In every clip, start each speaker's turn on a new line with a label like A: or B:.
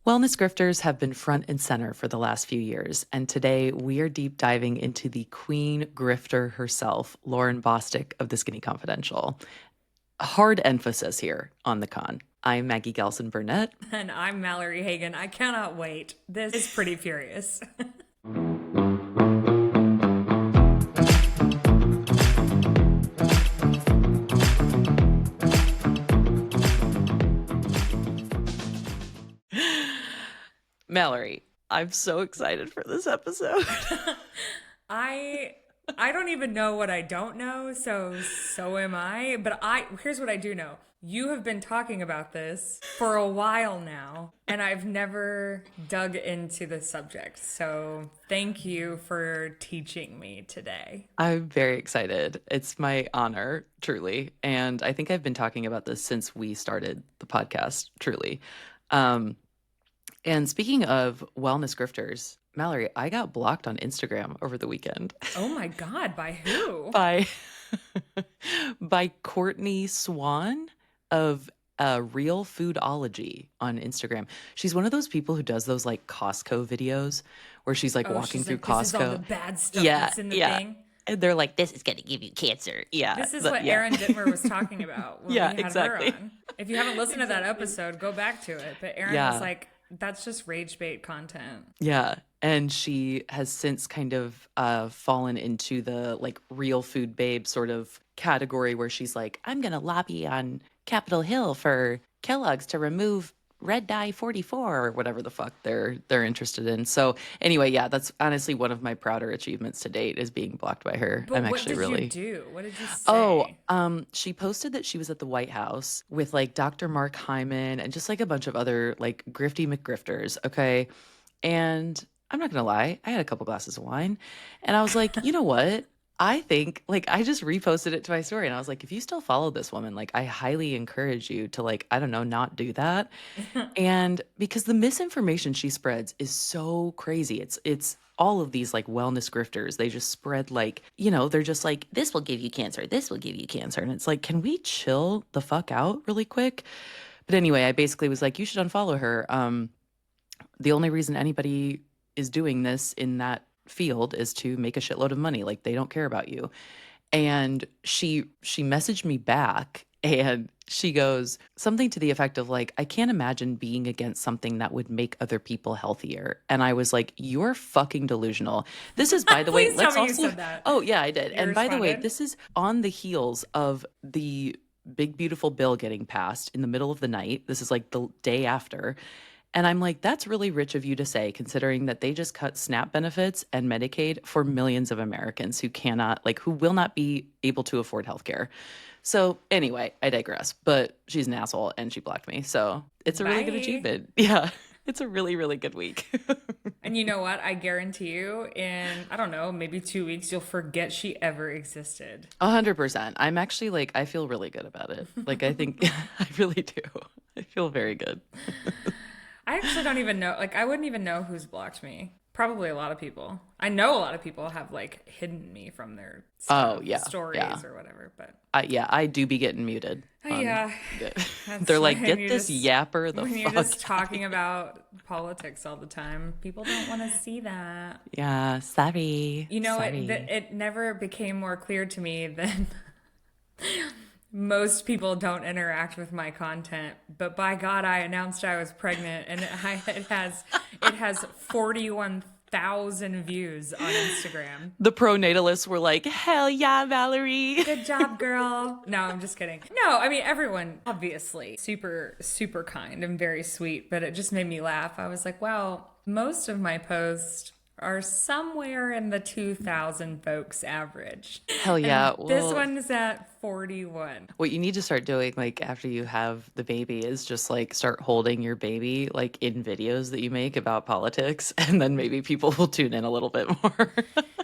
A: Wellness grifters have been front and center for the last few years, and today we are deep diving into the queen grifter herself, Lauren Bostic of the Skinny Confidential. Hard emphasis here on the con. I'm Maggie Gelson Burnett.
B: And I'm Mallory Hagan. I cannot wait. This is pretty furious.
A: Mallory, I'm so excited for this episode.
B: I don't even know what I don't know, so am I. But here's what I do know. You have been talking about this for a while now, and I've never dug into the subject. So thank you for teaching me today.
A: I'm very excited. It's my honor, truly. And I think I've been talking about this since we started the podcast, truly. And speaking of wellness grifters, Mallory, I got blocked on Instagram over the weekend.
B: Oh my God, by who?
A: by by Courtney Swan of Real Foodology on Instagram. She's one of those people who does those like Costco videos where she's like walking
B: she's
A: through
B: like,
A: Costco.
B: This is all the bad stuff that's in the thing.
A: And they're like, this is going to give you cancer. Yeah.
B: This is what Aaron Dittmer was talking about when we had
A: exactly.
B: her on. If you haven't listened to that episode, go back to it. But Aaron was like, that's just rage bait content.
A: Yeah. And she has since kind of fallen into the like real food babe sort of category where she's like, I'm going to lobby on Capitol Hill for Kellogg's to remove red dye 44 or whatever the fuck they're interested in. So anyway, yeah, that's honestly one of my prouder achievements to date is being blocked by her.
B: But
A: I'm actually really.
B: What did you do? What did you say?
A: She posted that she was at the White House with like Dr. Mark Hyman and just like a bunch of other like grifty McGrifters. Okay. And I'm not going to lie, I had a couple glasses of wine and I was like, you know what? I think like I just reposted it to my story and I was like, if you still follow this woman, like I highly encourage you to like, I don't know, not do that. And because the misinformation she spreads is so crazy. It's all of these like wellness grifters. They just spread like, you know, they're just like, this will give you cancer. This will give you cancer. And it's like, can we chill the fuck out really quick? But anyway, I basically was like, you should unfollow her. The only reason anybody is doing this in that field is to make a shitload of money. Like they don't care about you. And she messaged me back and she goes something to the effect of like, I can't imagine being against something that would make other people healthier. And I was like, you're fucking delusional. This is, by the way,
B: Please tell me you said that.
A: Oh yeah, I did. And by the way,
B: responded?
A: this is on the heels of the big beautiful bill getting passed in the middle of the night. This is like the day after. And I'm like, that's really rich of you to say, considering that they just cut SNAP benefits and Medicaid for millions of Americans who cannot, like, who will not be able to afford healthcare. So anyway, I digress. But she's an asshole and she blocked me. So it's a really good
B: Bye.
A: achievement. Yeah, it's a really, really good week.
B: And you know what? I guarantee you in, I don't know, maybe 2 weeks, you'll forget she ever existed.
A: 100%. I'm actually like, I feel really good about it. Like, I think I really do. I feel very good.
B: I actually don't even know. Like, I wouldn't even know who's blocked me. Probably a lot of people. I know a lot of people have like hidden me from their stuff, stories or whatever. But
A: I do be getting muted.
B: Yeah,
A: They're like, get this yapper the
B: when
A: fuck
B: you're just
A: out."
B: talking about politics all the time. People don't want to see that.
A: Yeah, sorry.
B: You know,
A: sorry.
B: it never became more clear to me than most people don't interact with my content, but by God, I announced I was pregnant, and it has 41,000 views on Instagram.
A: The pronatalists were like, hell yeah, Valerie.
B: Good job, girl. No, I'm just kidding. No, I mean, everyone, obviously, super, super kind and very sweet, but it just made me laugh. I was like, wow, most of my posts are somewhere in the 2,000 folks average.
A: Hell yeah.
B: And this one's at 41.
A: What you need to start doing, like, after you have the baby is just, like, start holding your baby, like, in videos that you make about politics, and then maybe people will tune in a little bit more.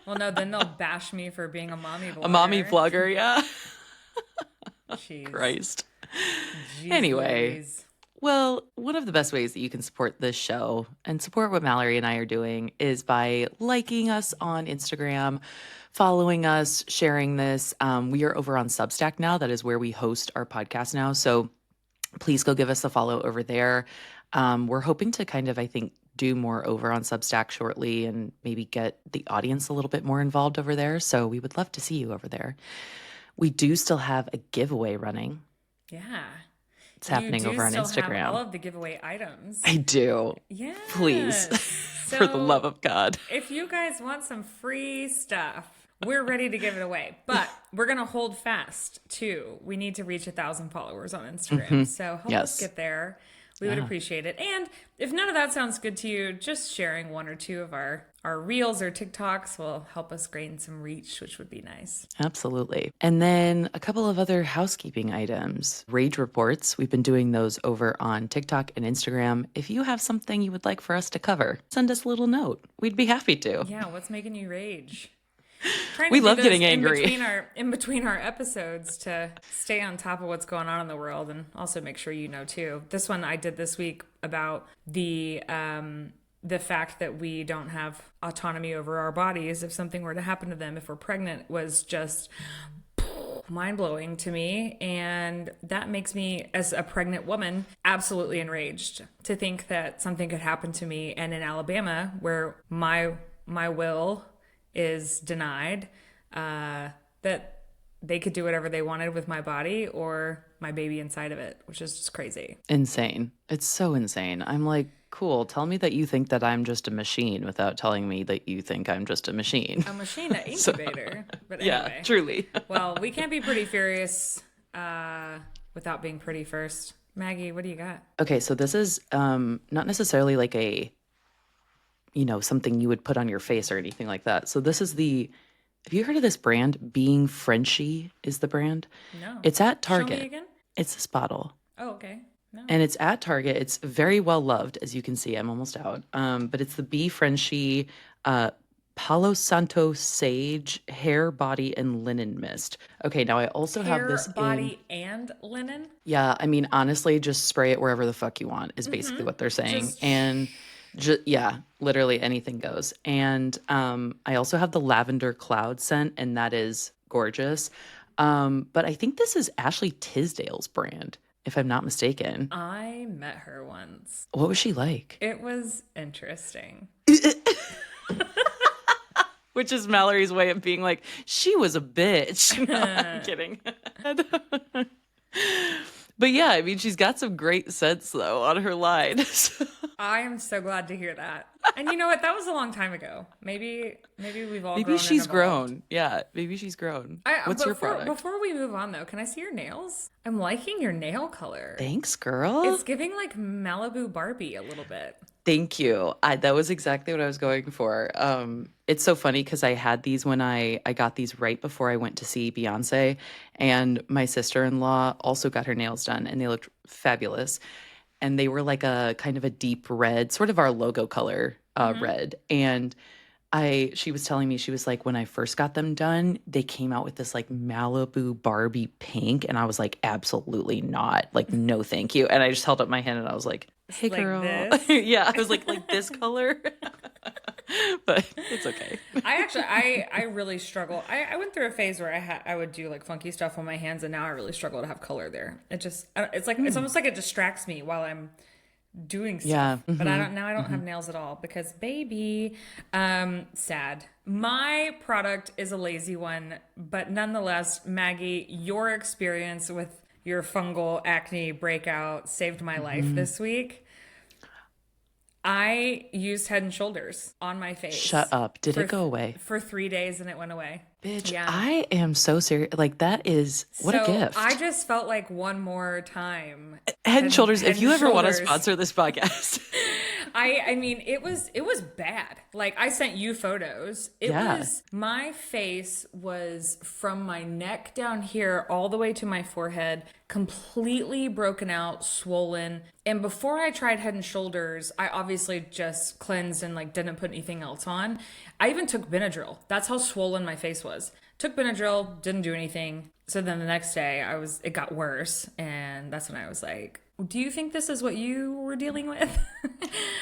B: Well, no, then they'll bash me for being a mommy blogger.
A: A mommy vlogger, yeah.
B: Jeez.
A: Christ.
B: Jeez
A: Anyway.
B: Louise.
A: Well, one of the best ways that you can support this show and support what Mallory and I are doing is by liking us on Instagram, following us, sharing this. We are over on Substack now. That is where we host our podcast now. So please go give us a follow over there. We're hoping to kind of, I think, do more over on Substack shortly and maybe get the audience a little bit more involved over there. So we would love to see you over there. We do still have a giveaway running.
B: Yeah.
A: It's
B: You
A: happening
B: do
A: over on
B: still have all
A: Instagram.
B: of the giveaway items.
A: I do. Please,
B: Yes.
A: for the love
B: So
A: of God.
B: if you guys want some free stuff, we're ready to give it away. But we're going to hold fast too. We need to reach 1,000 followers on Instagram. So help us
A: Yes.
B: get there. We would
A: Yeah.
B: appreciate it. And if none of that sounds good to you, just sharing one or two of our reels or TikToks will help us gain some reach, which would be nice.
A: Absolutely. And then a couple of other housekeeping items. Rage reports. We've been doing those over on TikTok and Instagram. If you have something you would like for us to cover, send us a little note. We'd be happy to.
B: Yeah, what's making you rage? Trying
A: We
B: to do
A: love
B: those
A: getting angry.
B: in between our episodes to stay on top of what's going on in the world and also make sure you know too. This one I did this week about the fact that we don't have autonomy over our bodies if something were to happen to them if we're pregnant was just mind-blowing to me, and that makes me, as a pregnant woman, absolutely enraged to think that something could happen to me. And in Alabama, where my will is denied, that they could do whatever they wanted with my body or my baby inside of it, which is just crazy.
A: Insane. It's so insane. I'm like, cool. Tell me that you think that I'm just a machine without telling me that you think I'm just a machine.
B: A machine, an incubator. But
A: Yeah,
B: anyway,
A: truly.
B: well, we can't be pretty furious without being pretty first. Maggie, what do you got?
A: Okay, so this is not necessarily like a, something you would put on your face or anything like that. So this is have you heard of this brand? Being Frenchy is the brand.
B: No.
A: It's at
B: Show
A: Target.
B: me again?
A: It's this bottle.
B: Oh, okay. No.
A: And it's at Target. It's very well loved, as you can see. I'm almost out. But it's the Be Frenchy Palo Santo Sage Hair, Body, and Linen Mist. Okay, now I also have
B: Hair,
A: this
B: body, and linen?
A: yeah, I mean, honestly, just spray it wherever the fuck you want is basically what they're saying.
B: Just
A: And yeah, literally anything goes. And I also have the lavender cloud scent, and that is gorgeous. But I think this is Ashley Tisdale's brand, if I'm not mistaken.
B: I met her once.
A: What was she like?
B: It was interesting.
A: Which is Mallory's way of being like, she was a bitch. No, I'm kidding. But yeah, I mean, she's got some great scents though on her line. So-
B: I am so glad to hear that. And you know what? That was a long time ago. Maybe we've all
A: Maybe
B: grown
A: she's
B: and evolved.
A: grown. Yeah, maybe she's grown. What's your
B: before,
A: product?
B: Before we move on though, can I see your nails? I'm liking your nail color.
A: Thanks, girl.
B: It's giving like Malibu Barbie a little bit.
A: Thank you. That was exactly what I was going for. It's so funny because I had these when I got these right before I went to see Beyonce, and my sister-in-law also got her nails done, and they looked fabulous. And they were like a kind of a deep red, sort of our logo color red. And she was telling me, she was like, when I first got them done, they came out with this like Malibu Barbie pink. And I was like, absolutely not. Like, no, thank you. And I just held up my hand and I was like, hey,
B: Like
A: girl.
B: this?
A: Yeah, I was like this color. But it's okay.
B: I really struggle. I went through a phase where I would do like funky stuff on my hands, and now I really struggle to have color there. It's like it's almost like it distracts me while I'm doing stuff.
A: Yeah.
B: But I don't have nails at all because baby, sad. My product is a lazy one, but nonetheless, Maggie, your experience with your fungal acne breakout saved my life this week. I used Head and Shoulders on my face.
A: Shut up. Did it go away?
B: For 3 days and it went away.
A: Bitch,
B: Yeah.
A: I am so serious. Like, that is, what a gift.
B: I just felt like one more time.
A: Head and Shoulders,
B: Head
A: if you
B: and
A: ever want to
B: Shoulders.
A: sponsor this podcast.
B: I mean, it was bad. Like, I sent you photos.
A: Yeah.
B: My face was from my neck down here all the way to my forehead, completely broken out, swollen. And before I tried Head and Shoulders, I obviously just cleansed and like didn't put anything else on. I even took Benadryl. That's how swollen my face was. Took Benadryl, didn't do anything. So then the next day it got worse. And that's when I was like, do you think this is what you were dealing with?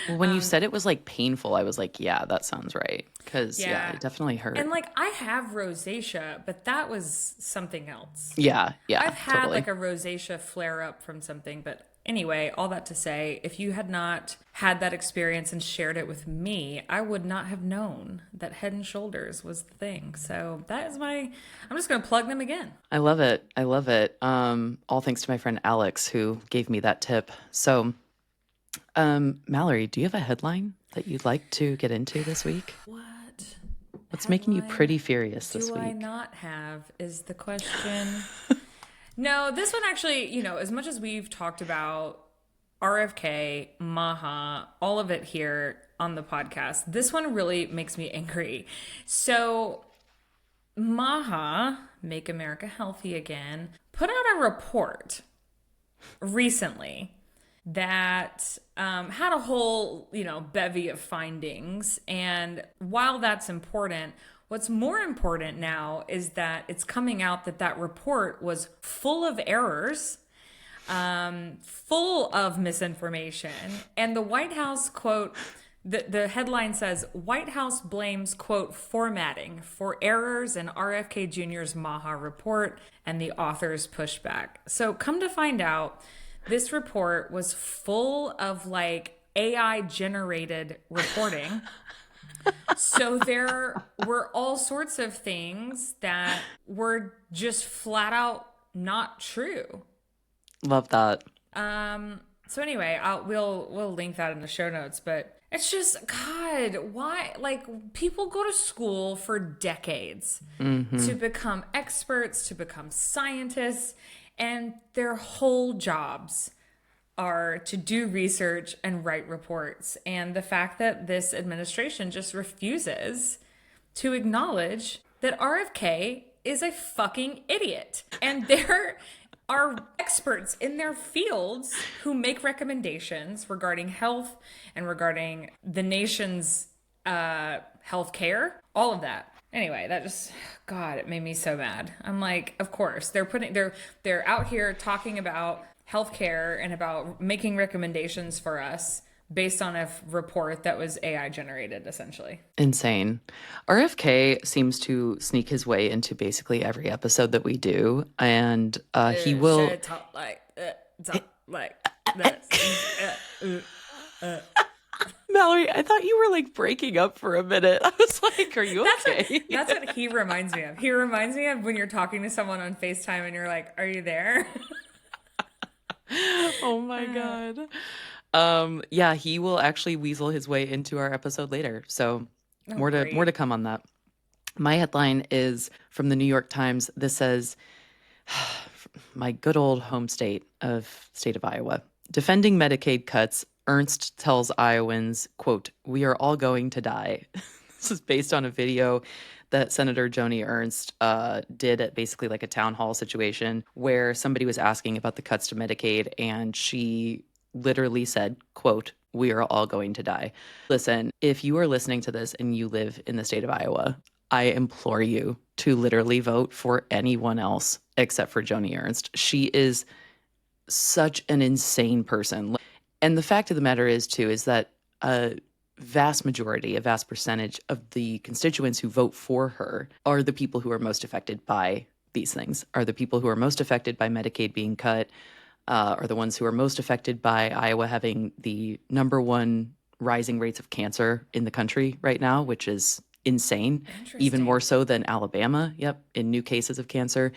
A: Well, when you said it was like painful, I was like, yeah, that sounds right. Because, yeah, it definitely hurt.
B: And like, I have rosacea, but that was something else.
A: Yeah,
B: I've had
A: totally.
B: like a rosacea flare up from something, but Anyway, all that to say, if you had not had that experience and shared it with me, I would not have known that Head and Shoulders was the thing. So that is I'm just going to plug them again.
A: I love it. I love it. All thanks to my friend Alex who gave me that tip. So, Mallory, do you have a headline that you'd like to get into this week?
B: What
A: What's making you
B: headline
A: pretty furious this
B: do I
A: week?
B: not have is the question. No, this one actually, as much as we've talked about RFK, Maha, all of it here on the podcast, this one really makes me angry. So, Maha, Make America Healthy Again, put out a report recently that had a whole, bevy of findings. And while that's important, what's more important now is that it's coming out that that report was full of errors, full of misinformation. And the White House, quote, the headline says, White House blames, quote, formatting for errors in RFK Jr.'s Maha report, and the authors push back. So come to find out, this report was full of like AI generated reporting. So there were all sorts of things that were just flat out not true.
A: Love that.
B: So anyway, we'll link that in the show notes, but it's just, God, why? Like, people go to school for decades to become experts, to become scientists, and their whole jobs are to do research and write reports. And the fact that this administration just refuses to acknowledge that RFK is a fucking idiot. And there are experts in their fields who make recommendations regarding health and regarding the nation's health care, all of that. Anyway, that just, God, it made me so mad. I'm like, of course, they're out here talking about healthcare and about making recommendations for us based on a report that was AI generated, essentially.
A: Insane. RFK seems to sneak his way into basically every episode that we do, and he will.
B: Should talk like this.
A: Mallory, I thought you were like breaking up for a minute. I was like, "Are you okay?"
B: That's what he reminds me of. He reminds me of when you're talking to someone on FaceTime and you're like, "Are you there?"
A: Oh my God. Yeah, he will actually weasel his way into our episode later. So more to
B: Great.
A: come on that. My headline is from the New York Times. This says, my good old home state of Iowa. Defending Medicaid cuts, Ernst tells Iowans, quote, "We are all going to die." This is based on a video that Senator Joni Ernst did at basically like a town hall situation where somebody was asking about the cuts to Medicaid, and she literally said, quote, "We are all going to die." Listen, if you are listening to this and you live in the state of Iowa, I implore you to literally vote for anyone else except for Joni Ernst. She is such an insane person. And the fact of the matter is, too, is that a vast majority, a vast percentage of the constituents who vote for her are the people who are most affected by these things, are the people who are most affected by Medicaid being cut, are the ones who are most affected by Iowa having the #1 rising rates of cancer in the country right now, which is insane, even more so than Alabama. Yep, in new cases of cancer.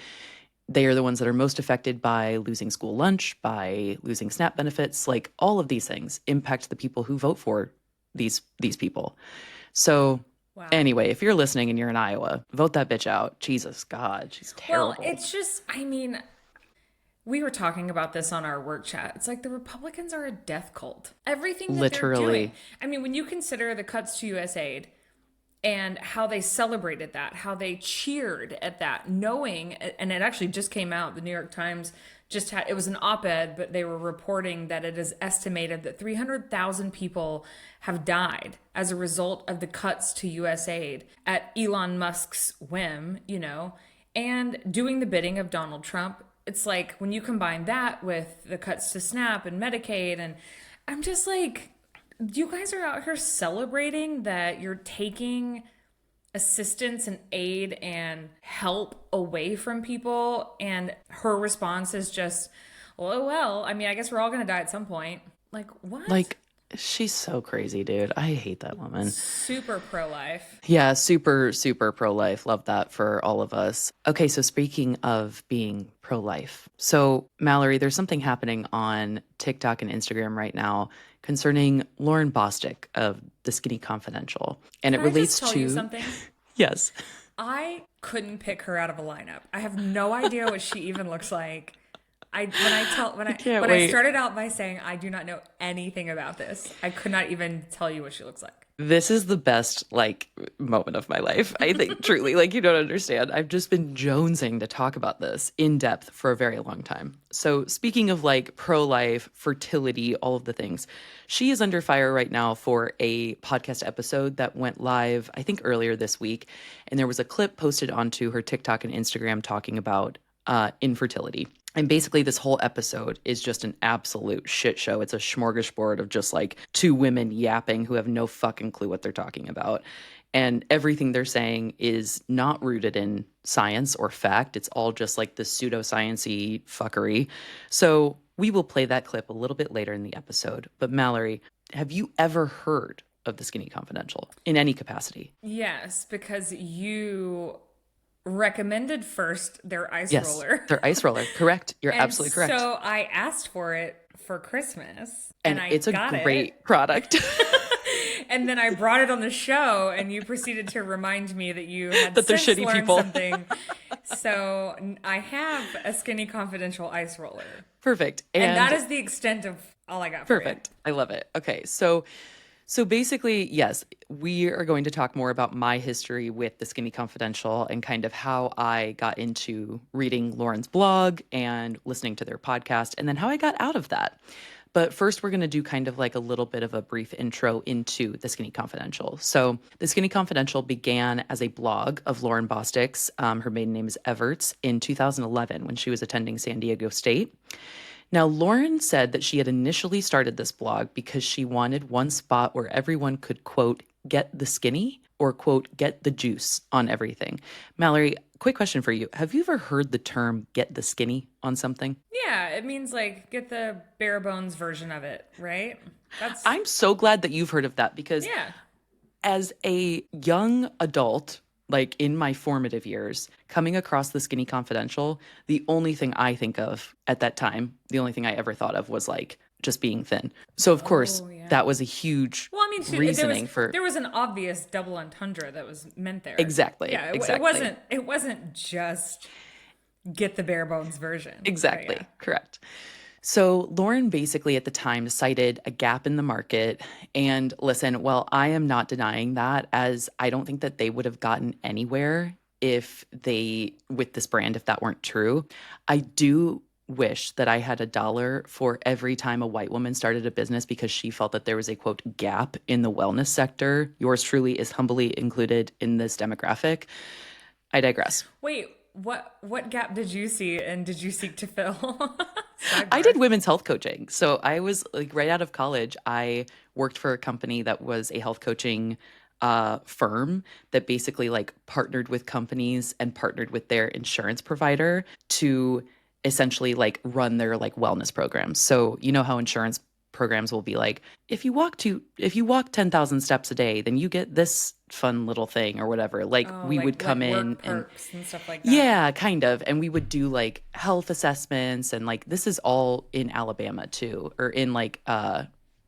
A: They are the ones that are most affected by losing school lunch, by losing SNAP benefits. Like, all of these things impact the people who vote for these people. So
B: Wow.
A: Anyway, if you're listening and you're in Iowa, vote that bitch out. Jesus God, she's terrible.
B: Well, it's just, I mean, we were talking about this on our work chat. It's like the Republicans are a death cult. Everything that they're doing. I mean, when you consider the cuts to U.S. aid and how they celebrated that, how they cheered at that, knowing, and it actually just came out, the New York Times just had, it was an op-ed, but they were reporting that it is estimated that 300,000 people have died as a result of the cuts to U.S. aid at Elon Musk's whim, and doing the bidding of Donald Trump. It's like, when you combine that with the cuts to SNAP and Medicaid, and I'm just like, you guys are out here celebrating that you're taking assistance and aid and help away from people. And her response is just, Well, I mean, I guess we're all gonna die at some point. Like, what?
A: Like, she's so crazy, dude. I hate that woman.
B: Super pro-life.
A: Yeah, super, super pro life. Love that for all of us. Okay, so speaking of being pro life, so Mallory, there's something happening on TikTok and Instagram right now concerning Lauren Bostic of The Skinny Confidential. And
B: Can
A: it
B: I just
A: relates
B: tell you
A: to,
B: something?
A: yes,
B: I couldn't pick her out of a lineup. I have no idea what she even looks like. I when I tell
A: I can't
B: when I
A: wait.
B: started out by saying I do not know anything about this, I could not even tell you what she looks like.
A: This is the best like moment of my life. I think truly, like you don't understand. I've just been jonesing to talk about this in depth for a very long time. So, speaking of like pro-life, fertility, all of the things, she is under fire right now for a podcast episode that went live, I think earlier this week, and there was a clip posted onto her TikTok and Instagram talking about infertility. And basically, this whole episode is just an absolute shit show. It's a smorgasbord of just like two women yapping who have no fucking clue what they're talking about. And everything they're saying is not rooted in science or fact. It's all just like the pseudoscience-y fuckery. So we will play that clip a little bit later in the episode. But Mallory, have you ever heard of the Skinny Confidential in any capacity?
B: Yes, because you recommended first their ice
A: Yes,
B: roller.
A: their ice roller. Correct. You're
B: And
A: absolutely correct.
B: so I asked for it for Christmas and
A: And
B: I
A: it's a
B: got it.
A: great product.
B: And then I brought it on the show and you proceeded to remind me that you had
A: That they're
B: since
A: shitty
B: learned
A: people.
B: something. So I have a Skinny Confidential ice roller.
A: Perfect.
B: And that
A: And
B: is the extent of all I got for you.
A: perfect. I love it. Okay. So basically, yes, we are going to talk more about my history with the Skinny Confidential and kind of how I got into reading Lauren's blog and listening to their podcast and then how I got out of that. But first, we're going to do kind of like a little bit of a brief intro into the Skinny Confidential. So, the Skinny Confidential began as a blog of Lauren Bostic's. Her maiden name is Everts in 2011 when she was attending San Diego State. Now, Lauren said that she had initially started this blog because she wanted one spot where everyone could, quote, get the skinny or, quote, get the juice on everything. Mallory, quick question for you. Have you ever heard the term get the skinny on something?
B: Yeah, it means like get the bare bones version of it, right? That's,
A: I'm so glad that you've heard of that because
B: yeah.
A: as a young adult, like in my formative years, coming across the Skinny Confidential, the only thing I think of at that time, the only thing I ever thought of was like just being thin. So of course,
B: Oh, yeah.
A: that was a huge
B: Well, I mean,
A: reasoning for
B: there was an obvious double entendre that was meant there.
A: exactly,
B: Yeah,
A: exactly,
B: it wasn't just get the bare bones version. But
A: exactly,
B: yeah.
A: correct. So Lauren basically at the time cited a gap in the market. And listen, well, I am not denying that as I don't think that they would have gotten anywhere if they, with this brand, if that weren't true. I do wish that I had $1 for every time a white woman started a business because she felt that there was a quote gap in the wellness sector. Yours truly is humbly included in this demographic. I digress.
B: Wait, what gap did you see and did you seek to fill?
A: I did
B: Sidebar.
A: women's health coaching. So I was like right out of college, I worked for a company that was a health coaching firm that basically like partnered with companies and partnered with their insurance provider to essentially like run their like wellness programs. So you know how insurance programs will be like, if you walk 10,000 steps a day, then you get this fun little thing or whatever. Like
B: Oh,
A: we would
B: like
A: come in
B: work
A: and
B: perks and stuff like that.
A: yeah, kind of. And we would do like health assessments and like this is all in Alabama too, or in like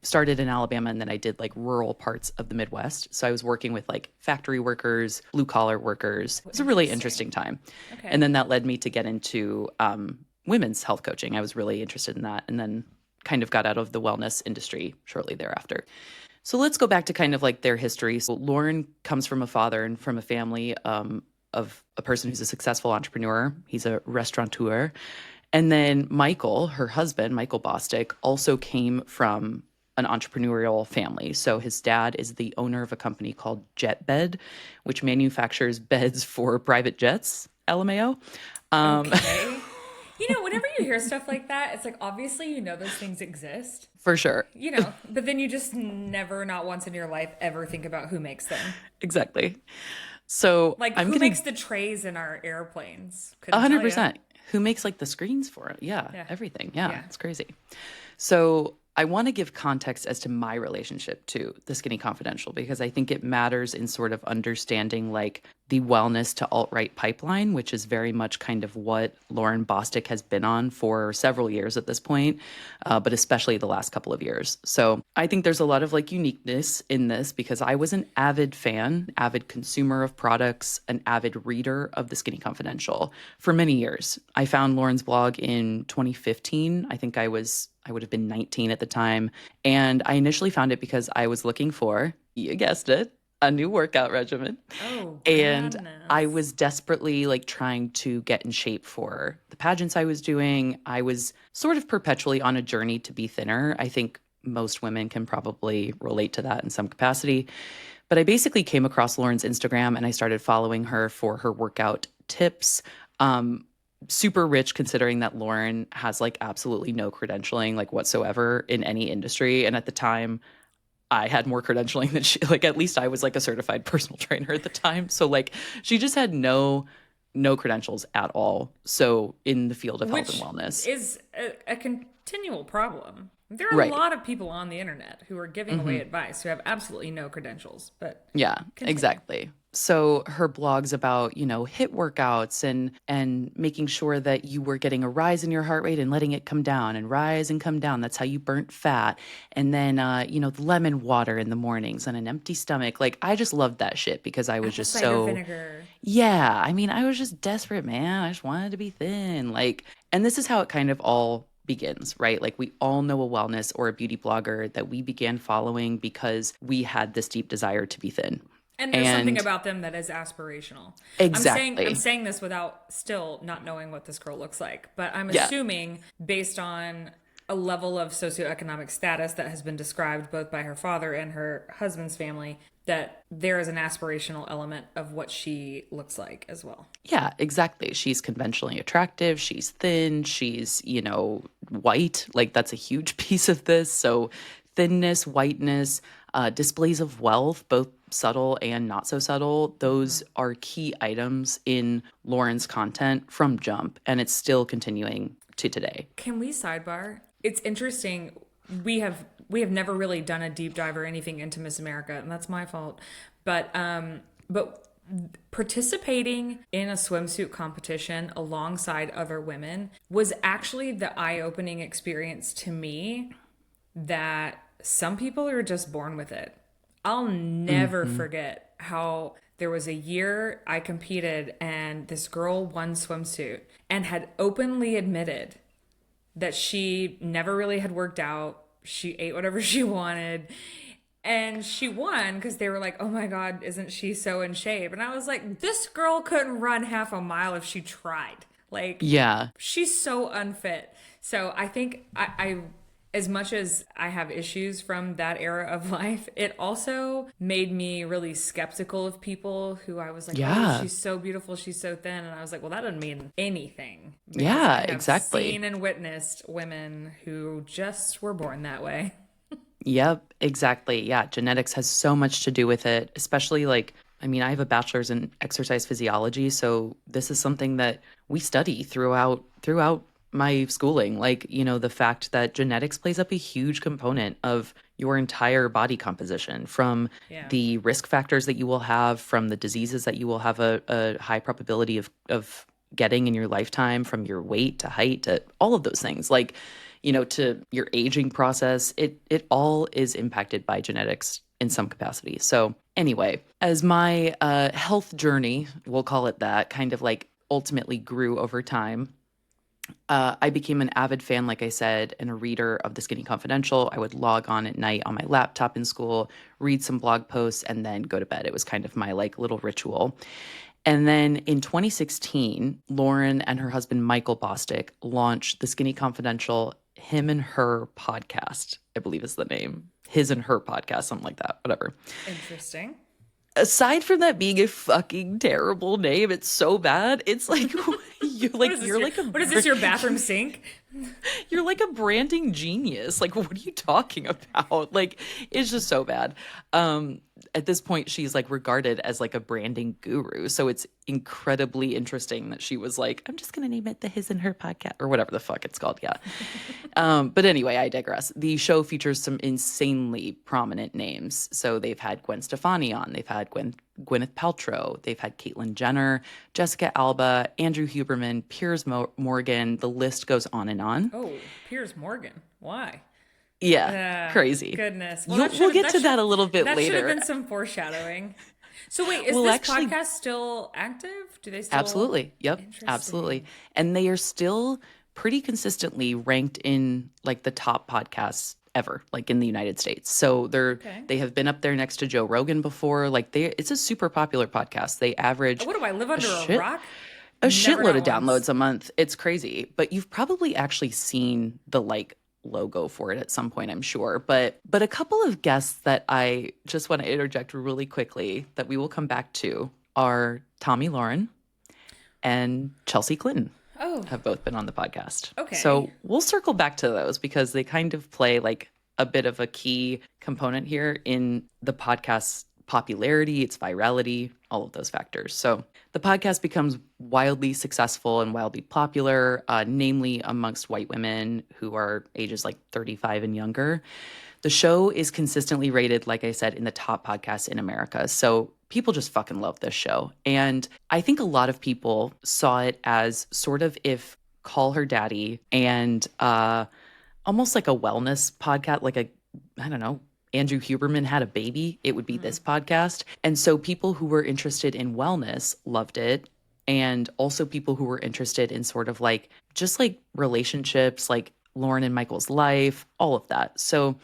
A: started in Alabama and then I did like rural parts of the Midwest. So I was working with like factory workers, blue collar workers. It was a really
B: Interesting.
A: interesting time. And
B: Okay.
A: then that led me to get into women's health coaching. I was really interested in that and then kind of got out of the wellness industry shortly thereafter. So let's go back to kind of like their history. So Lauren comes from a father and from a family of a person who's a successful entrepreneur. He's a restaurateur. And then Michael, her husband, Michael Bostic, also came from an entrepreneurial family. So his dad is the owner of a company called JetBed, which manufactures beds for private jets, LMAO.
B: Okay. You know, whenever you hear stuff like that, it's like obviously you know those things exist,
A: For sure.
B: but then you just never, not once in your life, ever think about who makes them.
A: Exactly. So
B: Like
A: I'm
B: who
A: going
B: makes
A: to
B: the trays in our airplanes? Couldn't tell you.
A: 100%. Who makes like the screens for it? Yeah,
B: Yeah.
A: everything. Yeah,
B: Yeah.
A: it's crazy. So I want to give context as to my relationship to the Skinny Confidential because I think it matters in sort of understanding like the wellness to alt-right pipeline, which is very much kind of what Lauren Bostic has been on for several years at this point, but especially the last couple of years. So I think there's a lot of like uniqueness in this because I was an avid fan, avid consumer of products, an avid reader of the Skinny Confidential for many years. I found Lauren's blog in 2015. I would have been 19 at the time. And I initially found it because I was looking for, you guessed it, a new workout regimen.
B: Oh,
A: And I
B: goodness.
A: was desperately like trying to get in shape for the pageants I was doing. I was sort of perpetually on a journey to be thinner. I think most women can probably relate to that in some capacity. But I basically came across Lauren's Instagram and I started following her for her workout tips. Um, Super rich considering that Lauren has like absolutely no credentialing like whatsoever in any industry. And at the time, I had more credentialing than she, like at least I was like a certified personal trainer at the time. So like she just had no credentials at all. So in the field of health and
B: Which
A: wellness.
B: is a continual problem. There are a
A: Right.
B: lot of people on the internet who are giving away advice who have absolutely no credentials, but
A: Yeah,
B: continue.
A: exactly. So her blogs about, hit workouts and making sure that you were getting a rise in your heart rate and letting it come down and rise and come down. That's how you burnt fat. And then the lemon water in the mornings on an empty stomach. Like I just loved that shit because I was
B: Apple
A: just
B: cider
A: so
B: vinegar.
A: yeah, I mean, I was just desperate, man. I just wanted to be thin. Like, and this is how it kind of all begins, right? Like, we all know a wellness or a beauty blogger that we began following because we had this deep desire to be thin.
B: And there's something
A: And
B: about them that is aspirational. I'm
A: exactly.
B: saying this without still not knowing what this girl looks like, but I'm
A: Yeah.
B: assuming based on a level of socioeconomic status that has been described both by her father and her husband's family that there is an aspirational element of what she looks like as well.
A: Yeah, exactly. She's conventionally attractive. She's thin. She's, white. Like, that's a huge piece of this. So, thinness, whiteness, displays of wealth, both subtle and not so subtle, those are key items in Lauren's content from Jump. And it's still continuing to today.
B: Can we sidebar? It's interesting. We have never really done a deep dive or anything into Miss America, and that's my fault. But participating in a swimsuit competition alongside other women was actually the eye-opening experience to me that some people are just born with it. I'll never
A: Hmm.
B: forget how there was a year I competed and this girl won swimsuit and had openly admitted that she never really had worked out. She ate whatever she wanted. And she won because they were like, oh my God, isn't she so in shape? And I was like, this girl couldn't run half a mile if she tried. Like,
A: Yeah.
B: she's so unfit. So I think I as much as I have issues from that era of life, it also made me really skeptical of people who I was like, oh,
A: Yeah.
B: she's so beautiful, she's so thin. And I was like, well, that doesn't mean anything because
A: Yeah,
B: I have
A: exactly.
B: seen and witnessed women who just were born that way.
A: Yep, exactly. Yeah, genetics has so much to do with it, especially like, I mean, I have a bachelor's in exercise physiology, so this is something that we study throughout my schooling. Like, the fact that genetics plays up a huge component of your entire body composition, from
B: Yeah.
A: the risk factors that you will have, from the diseases that you will have a high probability of getting in your lifetime, from your weight to height to all of those things. Like, to your aging process, it all is impacted by genetics in some capacity. So anyway, as my health journey, we'll call it that, kind of like ultimately grew over time, I became an avid fan, like I said, and a reader of the Skinny Confidential. I would log on at night on my laptop in school, read some blog posts, and then go to bed. It was kind of my like little ritual. And then in 2016, Lauren and her husband, Michael Bostic, launched the Skinny Confidential Him and Her podcast, I believe is the name. His and Her podcast, something like that, whatever.
B: Interesting.
A: Aside from that being a fucking terrible name, it's so bad. It's like
B: What is this?
A: you're like a
B: What is this? Your bathroom sink?
A: You're like a branding genius. Like, what are you talking about? Like, it's just so bad. At this point, she's like regarded as like a branding guru. So it's incredibly interesting that she was like, I'm just going to name it the His and Her podcast or whatever the fuck it's called. Yeah. But anyway, I digress. The show features some insanely prominent names. So they've had Gwen Stefani on, they've had Gwyneth Paltrow, they've had Caitlyn Jenner, Jessica Alba, Andrew Huberman, Piers Morgan. The list goes on and on.
B: Oh, Piers Morgan. Why?
A: Yeah, crazy.
B: Goodness. Well,
A: We'll get to that a little bit
B: that should have
A: later.
B: been some foreshadowing. So wait, is
A: Well,
B: this
A: actually,
B: podcast still active? Do they still?
A: absolutely. Yep, absolutely.
B: Interesting.
A: And they are still pretty consistently ranked in like the top podcasts ever, like in the United States. So
B: Okay.
A: they have been up there next to Joe Rogan before. Like it's a super popular podcast. They average
B: What do I live
A: a
B: under a
A: shit
B: rock?
A: a
B: Never,
A: shitload
B: not
A: of downloads
B: once.
A: a month. It's crazy. But you've probably actually seen the like logo for it at some point, I'm sure. But a couple of guests that I just want to interject really quickly that we will come back to are Tommy Lauren and Chelsea Clinton
B: Oh,
A: have both been on the podcast.
B: okay.
A: So we'll circle back to those because they kind of play like a bit of a key component here in the podcast's popularity, its virality, all of those factors. So the podcast becomes wildly successful and wildly popular, namely amongst white women who are ages like 35 and younger. The show is consistently rated, like I said, in the top podcasts in America. So people just fucking love this show. And I think a lot of people saw it as sort of if Call Her Daddy and almost like a wellness podcast, like I don't know, Andrew Huberman had a baby, it would be this podcast. And so people who were interested in wellness loved it. And also people who were interested in sort of like just like relationships, like Lauren and Michael's life, all of that. So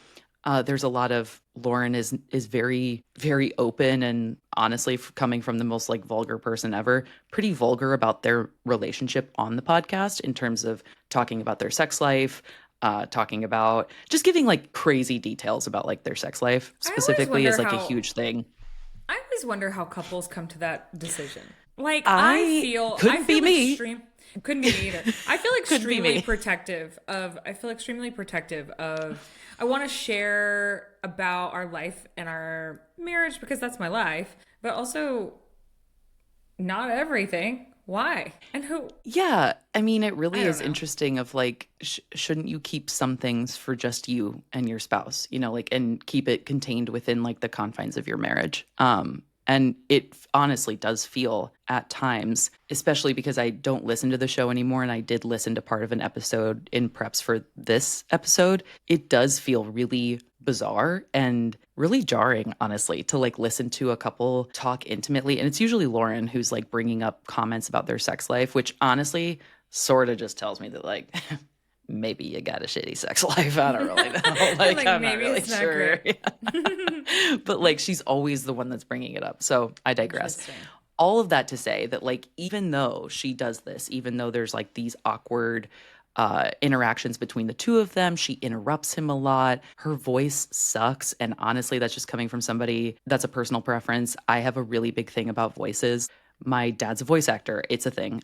A: there's a lot of Lauren is very very open and honestly coming from the most like vulgar person ever, pretty vulgar about their relationship on the podcast in terms of talking about their sex life, talking about just giving like crazy details about like their sex life
B: I always
A: specifically
B: wonder
A: is like a
B: how
A: huge thing.
B: I always wonder how couples come to that decision. Like
A: I
B: I
A: couldn't be
B: feel
A: me.
B: extreme. Couldn't be me either. I feel
A: Couldn't be
B: extremely
A: me.
B: protective of. I feel extremely protective of. I want to share about our life and our marriage because that's my life, but also not everything. Why and who?
A: Yeah, I mean, it
B: I
A: really
B: don't
A: is
B: know.
A: interesting of like, shouldn't you keep some things for just you and your spouse, you know, like, and keep it contained within like the confines of your marriage? And it honestly does feel at times, especially because I don't listen to the show anymore. And I did listen to part of an episode in preps for this episode. It does feel really bizarre and really jarring, honestly, to like listen to a couple talk intimately. And it's usually Lauren who's like bringing up comments about their sex life, which honestly sort of just tells me that like maybe you got a shitty sex life. I don't really know. Like,
B: Like
A: I'm not
B: maybe
A: really
B: it's not
A: sure.
B: great.
A: But like she's always the one that's bringing it up. So I digress.
B: Interesting.
A: All of that to say that like even though she does this, even though there's like these awkward interactions between the two of them, she interrupts him a lot. Her voice sucks. And honestly, that's just coming from somebody that's a personal preference. I have a really big thing about voices. My dad's a voice actor. It's a thing.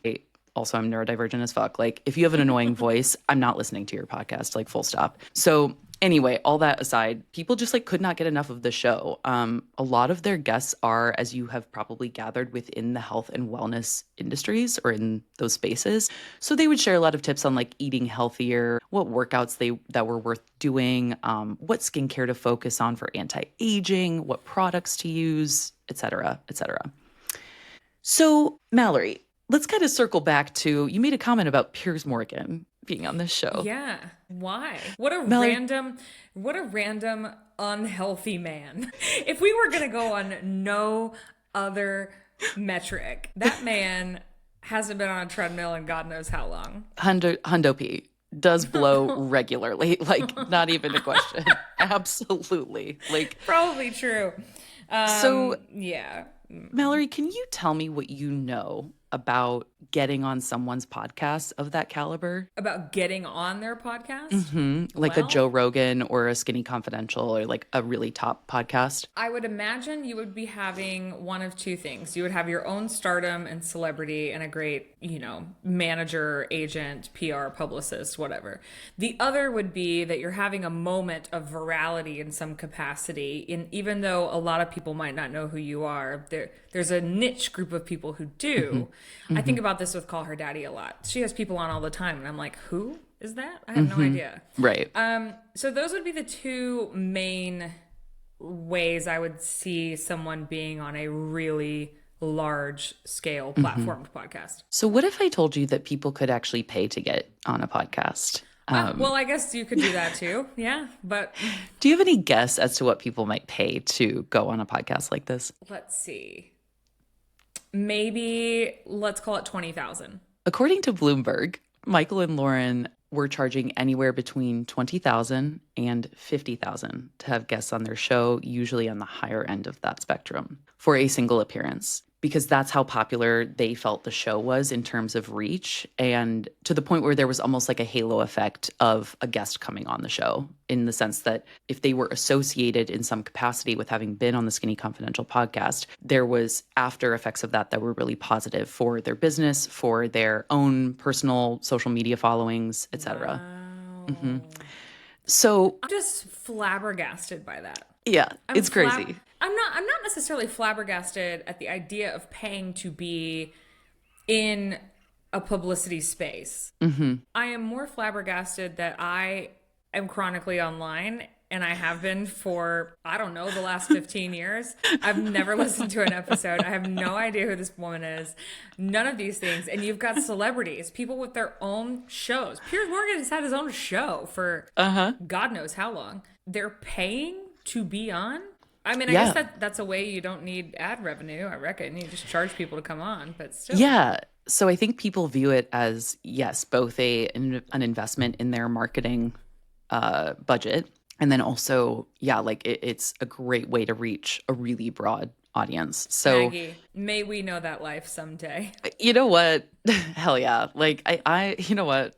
A: Also, I'm neurodivergent as fuck. Like, if you have an annoying voice, I'm not listening to your podcast, like, full stop. So, anyway, all that aside, people just, like, could not get enough of the show. A lot of their guests are, as you have probably gathered, within the health and wellness industries or in those spaces. So, they would share a lot of tips on, like, eating healthier, what workouts that were worth doing, what skincare to focus on for anti-aging, what products to use, et cetera, et cetera. So, Mallory, let's kind of circle back to you made a comment about Piers Morgan being on this show.
B: Yeah. Why?
A: Mallory,
B: What a random unhealthy man. If we were gonna go on no other metric, that man hasn't been on a treadmill in God knows how long.
A: Hundo P does blow regularly, like not even a question. Absolutely. Like,
B: Probably true.
A: so
B: Yeah.
A: Mallory, can you tell me what you know about getting on someone's podcast of that caliber?
B: About getting on their podcast?
A: Like a Joe
B: Well,
A: Rogan or a Skinny Confidential or like a really top podcast?
B: I would imagine you would be having one of two things. You would have your own stardom and celebrity and a great, manager, agent, PR, publicist, whatever. The other would be that you're having a moment of virality in some capacity. And even though a lot of people might not know who you are, there's a niche group of people who
A: Hmm.
B: do. I
A: Hmm.
B: think about this with Call Her Daddy a lot. She has people on all the time, and I'm like, who is that? I have no
A: Hmm.
B: idea.
A: Right.
B: So those would be the two main ways I would see someone being on a really large scale
A: Hmm.
B: platformed podcast.
A: So, what if I told you that people could actually pay to get on a podcast?
B: Well, I guess you could do that too. Yeah. But
A: Do you have any guess as to what people might pay to go on a podcast like this?
B: let's see. Maybe let's call it 20,000.
A: According to Bloomberg, Michael and Lauren were charging anywhere between 20,000 and 50,000 to have guests on their show, usually on the higher end of that spectrum, for a single appearance, because that's how popular they felt the show was in terms of reach, and to the point where there was almost like a halo effect of a guest coming on the show, in the sense that if they were associated in some capacity with having been on the Skinny Confidential podcast, there was after effects of that that were really positive for their business, for their own personal social media followings, etc. Hmm.
B: Wow.
A: So
B: I'm just flabbergasted by that.
A: yeah,
B: I'm
A: it's
B: flab
A: crazy.
B: I'm not necessarily flabbergasted at the idea of paying to be in a publicity space.
A: Hmm.
B: I am more flabbergasted that I am chronically online and I have been for, I don't know, the last 15 years. I've never listened to an episode. I have no idea who this woman is. None of these things. And you've got celebrities, people with their own shows. Piers Morgan has had his own show for
A: Uh-huh.
B: God knows how long. They're paying to be on? I mean, I guess
A: Yeah.
B: that's a way you don't need ad revenue, I reckon. You just charge people to come on, but still.
A: Yeah. So I think people view it as, yes, both an investment in their marketing budget, and then also, yeah, like it's a great way to reach a really broad audience. So
B: Maggie, may we know that life someday.
A: you know what? Hell yeah. Like you know what?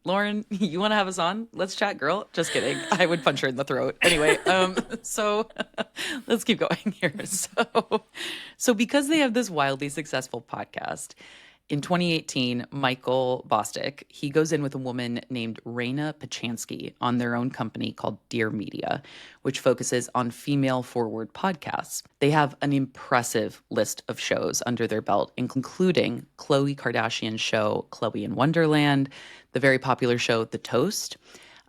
A: Lauren, you want to have us on? Let's chat, girl. Just kidding. I would punch her in the throat. Anyway, so let's keep going here. So because they have this wildly successful podcast, in 2018, Michael Bostic, he goes in with a woman named Raina Pachansky on their own company called Dear Media, which focuses on female-forward podcasts. They have an impressive list of shows under their belt, including Khloe Kardashian's show, Khloe in Wonderland, the very popular show, The Toast,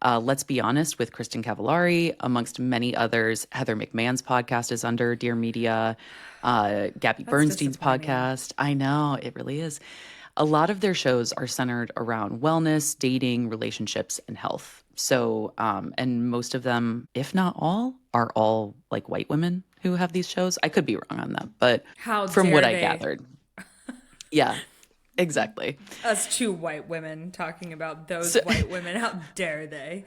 A: Let's Be Honest with Kristen Cavallari, amongst many others. Heather McMahon's podcast is under Dear Media. Gabby
B: That's
A: Bernstein's
B: disappointing.
A: podcast. I know, it really is. A lot of their shows are centered around wellness, dating, relationships, and health. So, and most of them, if not all, are all like white women who have these shows. I could be wrong on that, but
B: How
A: from what
B: dare
A: I
B: they?
A: gathered, yeah, exactly.
B: Us two white women talking about those
A: So,
B: white women. How dare they?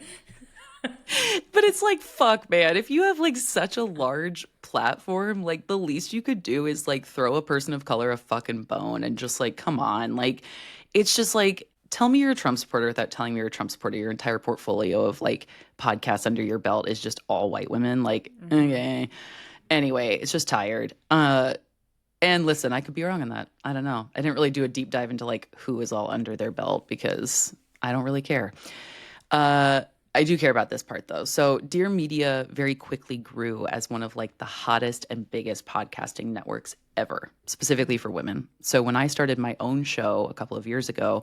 A: but it's like, fuck, man. If you have like such a large platform, like the least you could do is like throw a person of color a fucking bone and just like, come on. Like, it's just like, tell me you're a Trump supporter without telling me you're a Trump supporter. Your entire portfolio of like podcasts under your belt is just all white women. Like,
B: Hmm.
A: okay. Anyway, it's just tired. And listen, I could be wrong on that. I don't know. I didn't really do a deep dive into like who is all under their belt because I don't really care. Uh, I do care about this part though. So, Dear Media very quickly grew as one of like the hottest and biggest podcasting networks ever, specifically for women. So, when I started my own show a couple of years ago,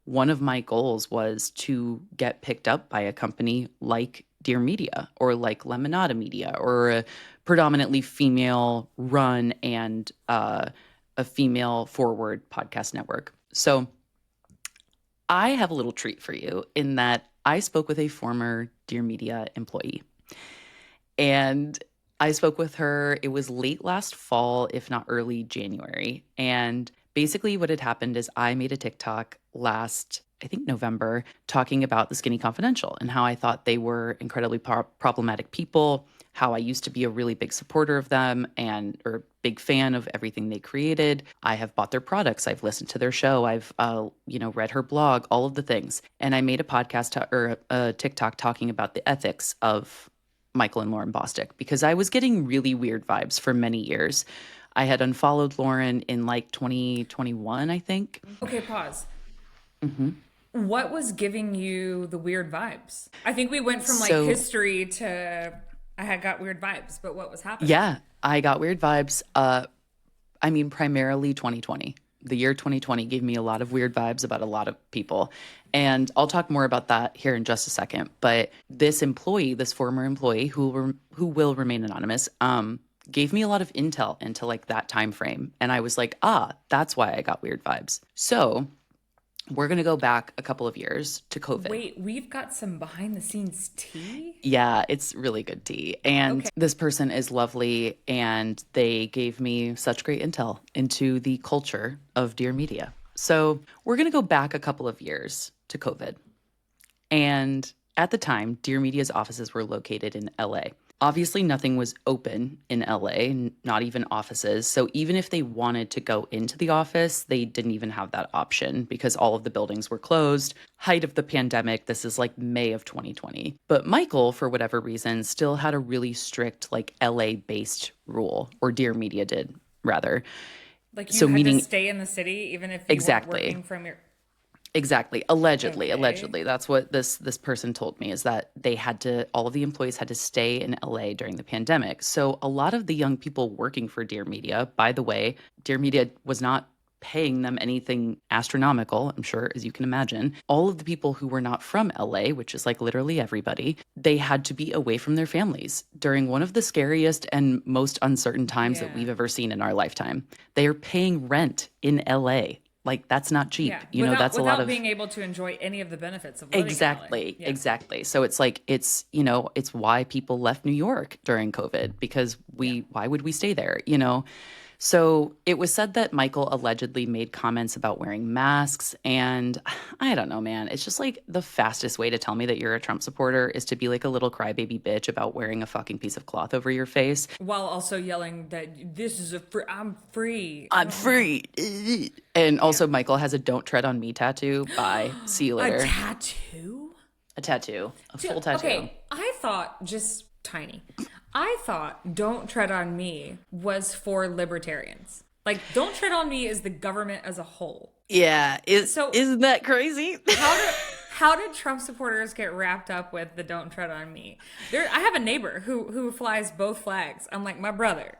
A: one of my goals was to get picked up by a company like Dear Media or like Lemonada Media or a predominantly female run and a female forward podcast network. So, I have a little treat for you in that I spoke with a former Dear Media employee. And I spoke with her, it was late last fall, if not early January. And basically, what had happened is I made a TikTok last, I think, November, talking about the Skinny Confidential and how I thought they were incredibly problematic people, how I used to be a really big supporter of them and or big fan of everything they created. I have bought their products. I've listened to their show. I've read her blog, all of the things. And I made a or a TikTok talking about the ethics of Michael and Lauren Bostic because I was getting really weird vibes for many years. I had unfollowed Lauren in like 2021, I think.
B: Okay, pause.
A: Hmm.
B: What was giving you the weird vibes? I think we went from like
A: So,
B: history to I had got weird vibes, but what was happening?
A: yeah, I got weird vibes. I mean, primarily 2020. The year 2020 gave me a lot of weird vibes about a lot of people. And I'll talk more about that here in just a second. But this employee, this former employee who will remain anonymous, gave me a lot of intel into like that time frame. And I was like, that's why I got weird vibes. So we're going to go back a couple of years to COVID.
B: Wait, we've got some behind the scenes tea?
A: Yeah, it's really good tea. And
B: Okay.
A: this person is lovely. And they gave me such great intel into the culture of Dear Media. So we're going to go back a couple of years to COVID. And at the time, Dear Media's offices were located in LA. Obviously, nothing was open in LA, not even offices. So even if they wanted to go into the office, they didn't even have that option because all of the buildings were closed. Height of the pandemic, this is like May of 2020. But Michael, for whatever reason, still had a really strict like LA based rule, or Dear Media did rather.
B: Like you
A: So
B: had to
A: meaning
B: stay in the city even if you weren't
A: exactly.
B: working from your
A: Exactly. Allegedly,
B: Okay.
A: allegedly. That's what this person told me is that they had to all of the employees had to stay in LA during the pandemic. So a lot of the young people working for Dear Media, by the way, Dear Media was not paying them anything astronomical, I'm sure as you can imagine. All of the people who were not from LA, which is like literally everybody, they had to be away from their families during one of the scariest and most uncertain times that
B: Yeah.
A: we've ever seen in our lifetime. They are paying rent in LA. Like that's not cheap.
B: Yeah.
A: That's a lot
B: Without
A: of
B: being able to enjoy any of the benefits of living in LA.
A: exactly,
B: Yeah.
A: exactly. So it's like it's why people left New York during COVID because
B: Yeah.
A: why would we stay there? So it was said that Michael allegedly made comments about wearing masks. And I don't know, man. It's just like the fastest way to tell me that you're a Trump supporter is to be like a little crybaby bitch about wearing a fucking piece of cloth over your face.
B: While also yelling that this is a free I'm free.
A: I'm
B: Oh.
A: free. And
B: Yeah.
A: also, Michael has a Don't Tread on Me tattoo. Bye. See you
B: A
A: later.
B: tattoo?
A: A tattoo, a full tattoo.
B: Okay, I thought just tiny. I thought Don't Tread on Me was for libertarians. Like Don't Tread on Me is the government as a whole.
A: Yeah,
B: So
A: isn't that crazy?
B: how did Trump supporters get wrapped up with the Don't Tread on Me? I have a neighbor who flies both flags. I'm like, my brother.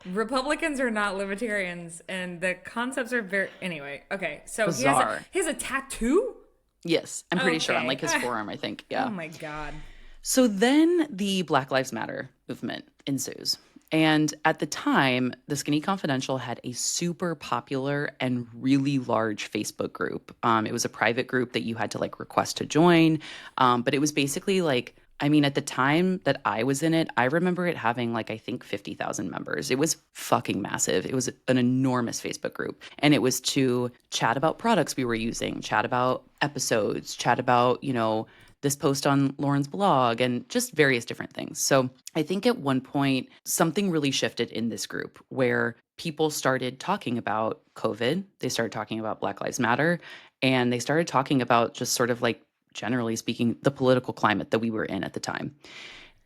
B: Republicans are not libertarians, and the concepts are very anyway. Okay, so
A: Bizarre.
B: he has a tattoo.
A: Yes, I'm pretty sure on
B: Okay.
A: like his forearm, I think.
B: Oh
A: Yeah.
B: my god.
A: So then the Black Lives Matter movement ensues. And at the time, the Skinny Confidential had a super popular and really large Facebook group. It was a private group that you had to like request to join. But it was basically like, I mean, at the time that I was in it, I remember it having like, I think 50,000 members. It was fucking massive. It was an enormous Facebook group. And it was to chat about products we were using, chat about episodes, chat about, this post on Lauren's blog and just various different things. So I think at one point, something really shifted in this group where people started talking about COVID. They started talking about Black Lives Matter. And they started talking about just sort of like, generally speaking, the political climate that we were in at the time.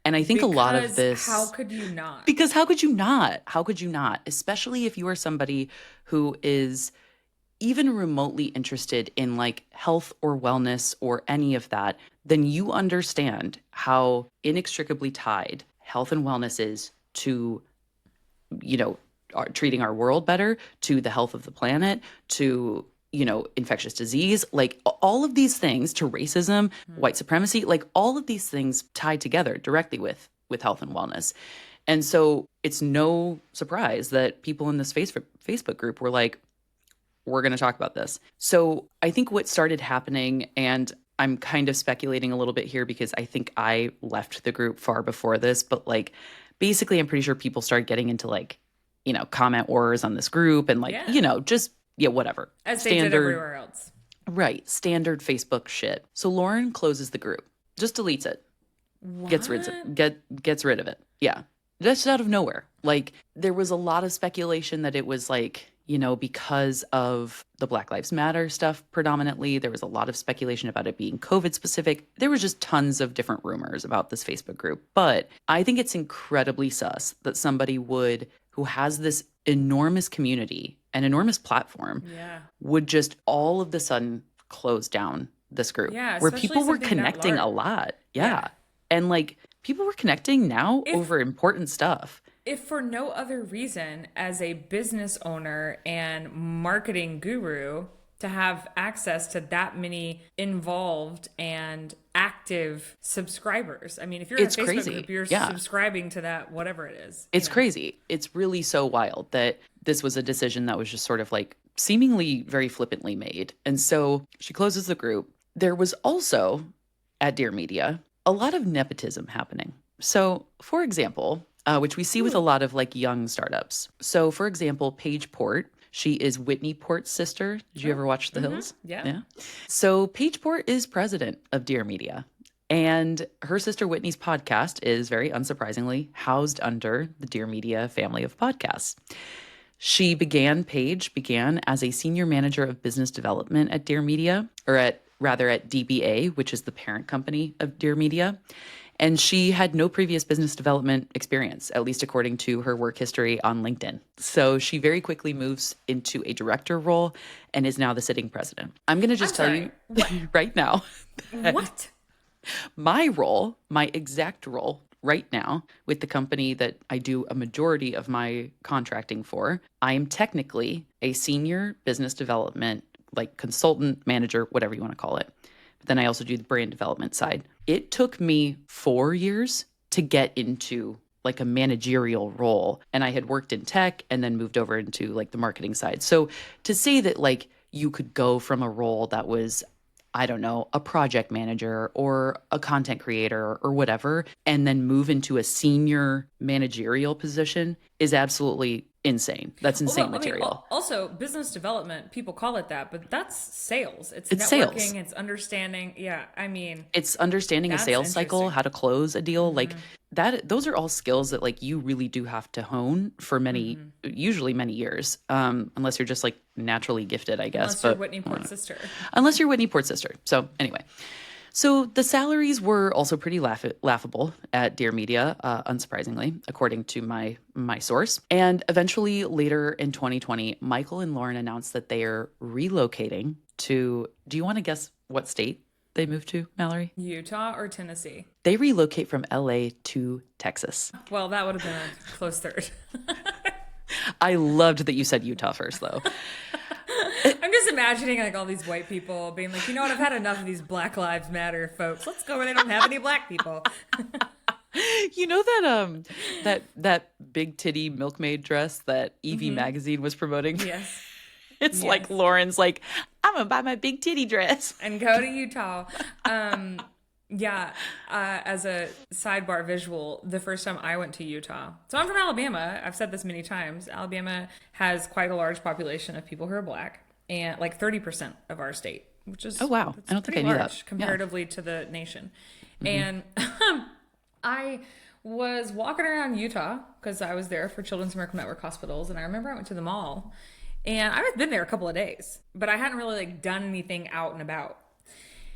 A: And I think a lot of
B: Because how
A: this,
B: could you not?
A: because how could you not? How could you not? Especially if you are somebody who is even remotely interested in like health or wellness or any of that, then you understand how inextricably tied health and wellness is to, you know, treating our world better, to the health of the planet, to, infectious disease, like all of these things, to racism, white supremacy, like all of these things tied together directly with health and wellness. And so it's no surprise that people in this Facebook group were like, we're going to talk about this. So I think what started happening, and I'm kind of speculating a little bit here because I think I left the group far before this, but like basically, I'm pretty sure people started getting into like, comment wars on this group and like,
B: Yeah.
A: just, yeah, whatever.
B: As they did everywhere else.
A: Right. Standard Facebook shit. So Lauren closes the group, just deletes it.
B: What?
A: Gets rid of it. Yeah. Just out of nowhere. Like there was a lot of speculation that it was like, because of the Black Lives Matter stuff predominantly, there was a lot of speculation about it being COVID specific. There was just tons of different rumors about this Facebook group. But I think it's incredibly sus that somebody who has this enormous community, an enormous platform,
B: Yeah.
A: would just all of the sudden close down this group
B: Yeah,
A: where
B: especially
A: people were
B: something that
A: connecting a
B: large.
A: lot.
B: Yeah.
A: Yeah. And like people were connecting now
B: If
A: over important stuff.
B: if for no other reason as a business owner and marketing guru to have access to that many involved and active subscribers. I mean, if you're in a
A: It's
B: Facebook group,
A: crazy.
B: you're
A: Yeah.
B: subscribing to that whatever it is,
A: It's crazy. It's really so wild that this was a decision that was just sort of like seemingly very flippantly made. And so she closes the group. There was also at Dear Media a lot of nepotism happening. So, for example, which we see with a lot of like young startups. So, for example, Paige Port, she is Whitney Port's sister. Did you ever watch The Hills?
B: Yeah.
A: Yeah. So, Paige Port is president of Dear Media. And her sister Whitney's podcast is very unsurprisingly housed under the Dear Media family of podcasts. Paige began as a senior manager of business development at Dear Media, or at DBA, which is the parent company of Dear Media. And she had no previous business development experience, at least according to her work history on LinkedIn. So she very quickly moves into a director role and is now the sitting president. I'm going to just tell you right now
B: What?
A: my exact role right now with the company that I do a majority of my contracting for, I am technically a senior business development, like consultant, manager, whatever you want to call it. But then I also do the brand development side. It took me 4 years to get into like a managerial role. And I had worked in tech and then moved over into like the marketing side. So to say that like you could go from a role that was, I don't know, a project manager or a content creator or whatever, and then move into a senior managerial position is absolutely insane. That's insane material.
B: Also, business development, people call it that, but that's sales. It's
A: It's sales.
B: networking, it's understanding. Yeah, I mean,
A: It's understanding a
B: that's
A: sales cycle,
B: interesting.
A: how to close a deal, like that. Those are all skills that like you really do have to hone for usually many years, unless you're just like naturally gifted, I guess.
B: Unless you're
A: But
B: Whitney Port's sister.
A: unless you're Whitney Port's sister. So anyway, so the salaries were also pretty laughable at Dear Media, unsurprisingly, according to my source. And eventually, later in 2020, Michael and Lauren announced that they are relocating to. Do you want to guess what state they moved to, Mallory?
B: Utah or Tennessee?
A: They relocate from LA to Texas.
B: Well, that would have been a close third.
A: I loved that you said Utah first, though.
B: I'm just imagining like all these white people being like, you know what, I've had enough of these Black Lives Matter folks. Let's go where they don't have any black people.
A: You know that big titty milkmaid dress that Evie magazine was promoting?
B: Yes.
A: It's
B: Yes.
A: like Lauren's like, I'm gonna buy my big titty dress.
B: And go to Utah. Yeah, as a sidebar visual, the first time I went to Utah. So I'm from Alabama. I've said this many times. Alabama has quite a large population of people who are black, and like 30% of our state, which is
A: Oh wow,
B: that's
A: I don't think I
B: pretty
A: knew
B: large
A: that.
B: comparatively to the nation. And I was walking around Utah because I was there for Children's Miracle Network hospitals, and I remember I went to the mall, and I had been there a couple of days, but I hadn't really like done anything out and about.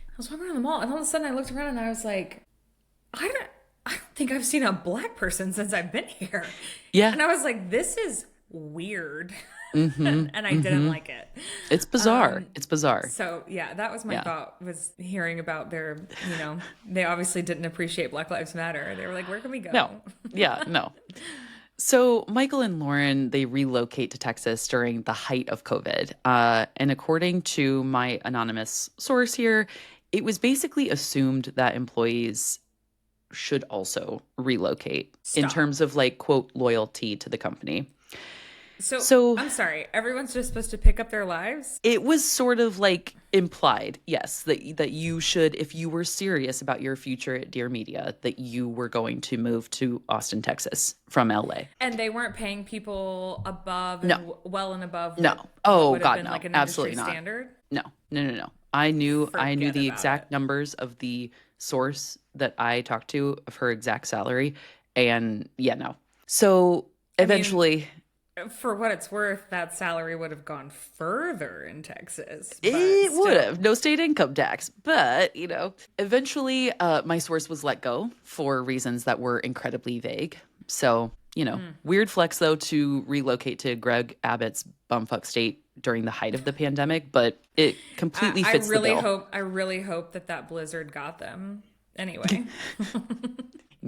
B: I was walking around the mall, and all of a sudden I looked around and I was like, I don't think I've seen a black person since I've been here.
A: Yeah,
B: And I was like, this is weird. And I didn't like it.
A: it's bizarre. It's bizarre.
B: So yeah, that was my
A: Yeah.
B: thought, was hearing about they obviously didn't appreciate Black Lives Matter. They were like, where can we go?
A: No, yeah, no. So Michael and Lauren, they relocate to Texas during the height of COVID. And according to my anonymous source here, it was basically assumed that employees should also relocate in
B: Stop.
A: terms of like, quote, loyalty to the company.
B: So,
A: So-
B: I'm sorry, everyone's just supposed to pick up their lives?
A: It was sort of like implied, yes, that you should, if you were serious about your future at Dear Media, that you were going to move to Austin, Texas from LA.
B: And they weren't paying people above
A: No.
B: and well and above
A: No.
B: what
A: Oh,
B: would have
A: God,
B: been
A: no.
B: like an
A: Absolutely
B: industry
A: not.
B: standard?
A: No. I knew
B: Forget
A: the
B: about
A: exact
B: it.
A: numbers of the source that I talked to of her exact salary. And yeah, no. So
B: I mean,
A: eventually,
B: for what it's worth, that salary would have gone further in Texas, but
A: it would
B: still.
A: have no state income tax, but eventually, my source was let go for reasons that were incredibly vague. So, weird flex though to relocate to Greg Abbott's bumfuck state during the height of the pandemic, but it completely fits the bill.
B: I really hope that that blizzard got them. Anyway.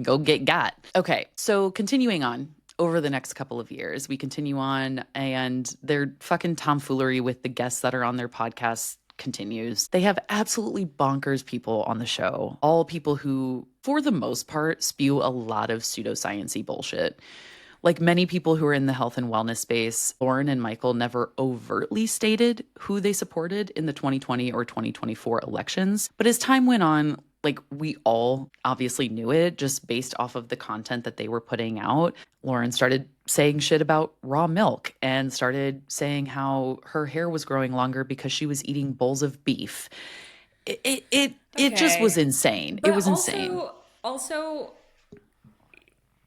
A: Go get got. Okay, so continuing on over the next couple of years, we continue on, and their fucking tomfoolery with the guests that are on their podcast continues. They have absolutely bonkers people on the show, all people who, for the most part, spew a lot of pseudoscience-y bullshit. Like many people who are in the health and wellness space, Lauren and Michael never overtly stated who they supported in the 2020 or 2024 elections. But as time went on, like we all obviously knew it just based off of the content that they were putting out. Lauren started saying shit about raw milk and started saying how her hair was growing longer because she was eating bowls of beef. It just was
B: Okay.
A: insane. It
B: But
A: was insane.
B: also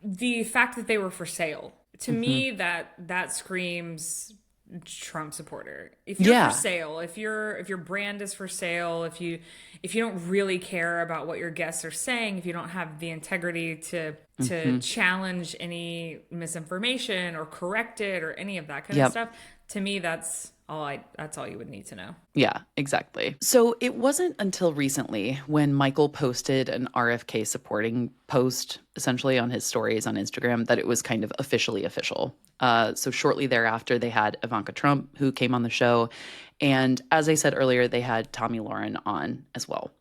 B: the fact that they were for sale. To
A: Hmm.
B: me that screams Trump supporter. If you're for
A: Yeah.
B: sale, if your brand is for sale, if you don't really care about what your guests are saying, if you don't have the integrity to
A: Hmm.
B: challenge any misinformation or correct it or any of that kind of
A: Yep.
B: stuff, to me that's all you would need to know.
A: Yeah, exactly. So it wasn't until recently when Michael posted an RFK supporting post essentially on his stories on Instagram that it was kind of officially official. So shortly thereafter, they had Ivanka Trump, who came on the show. And as I said earlier, they had Tommy Lauren on as well.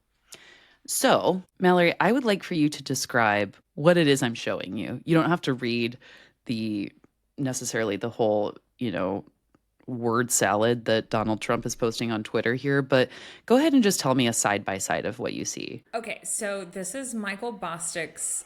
A: So, Mallory, I would like for you to describe what it is I'm showing you. You don't have to read the necessarily the whole, word salad that Donald Trump is posting on Twitter here, but go ahead and just tell me a side by side of what you see.
B: Okay, so this is Michael Bostic's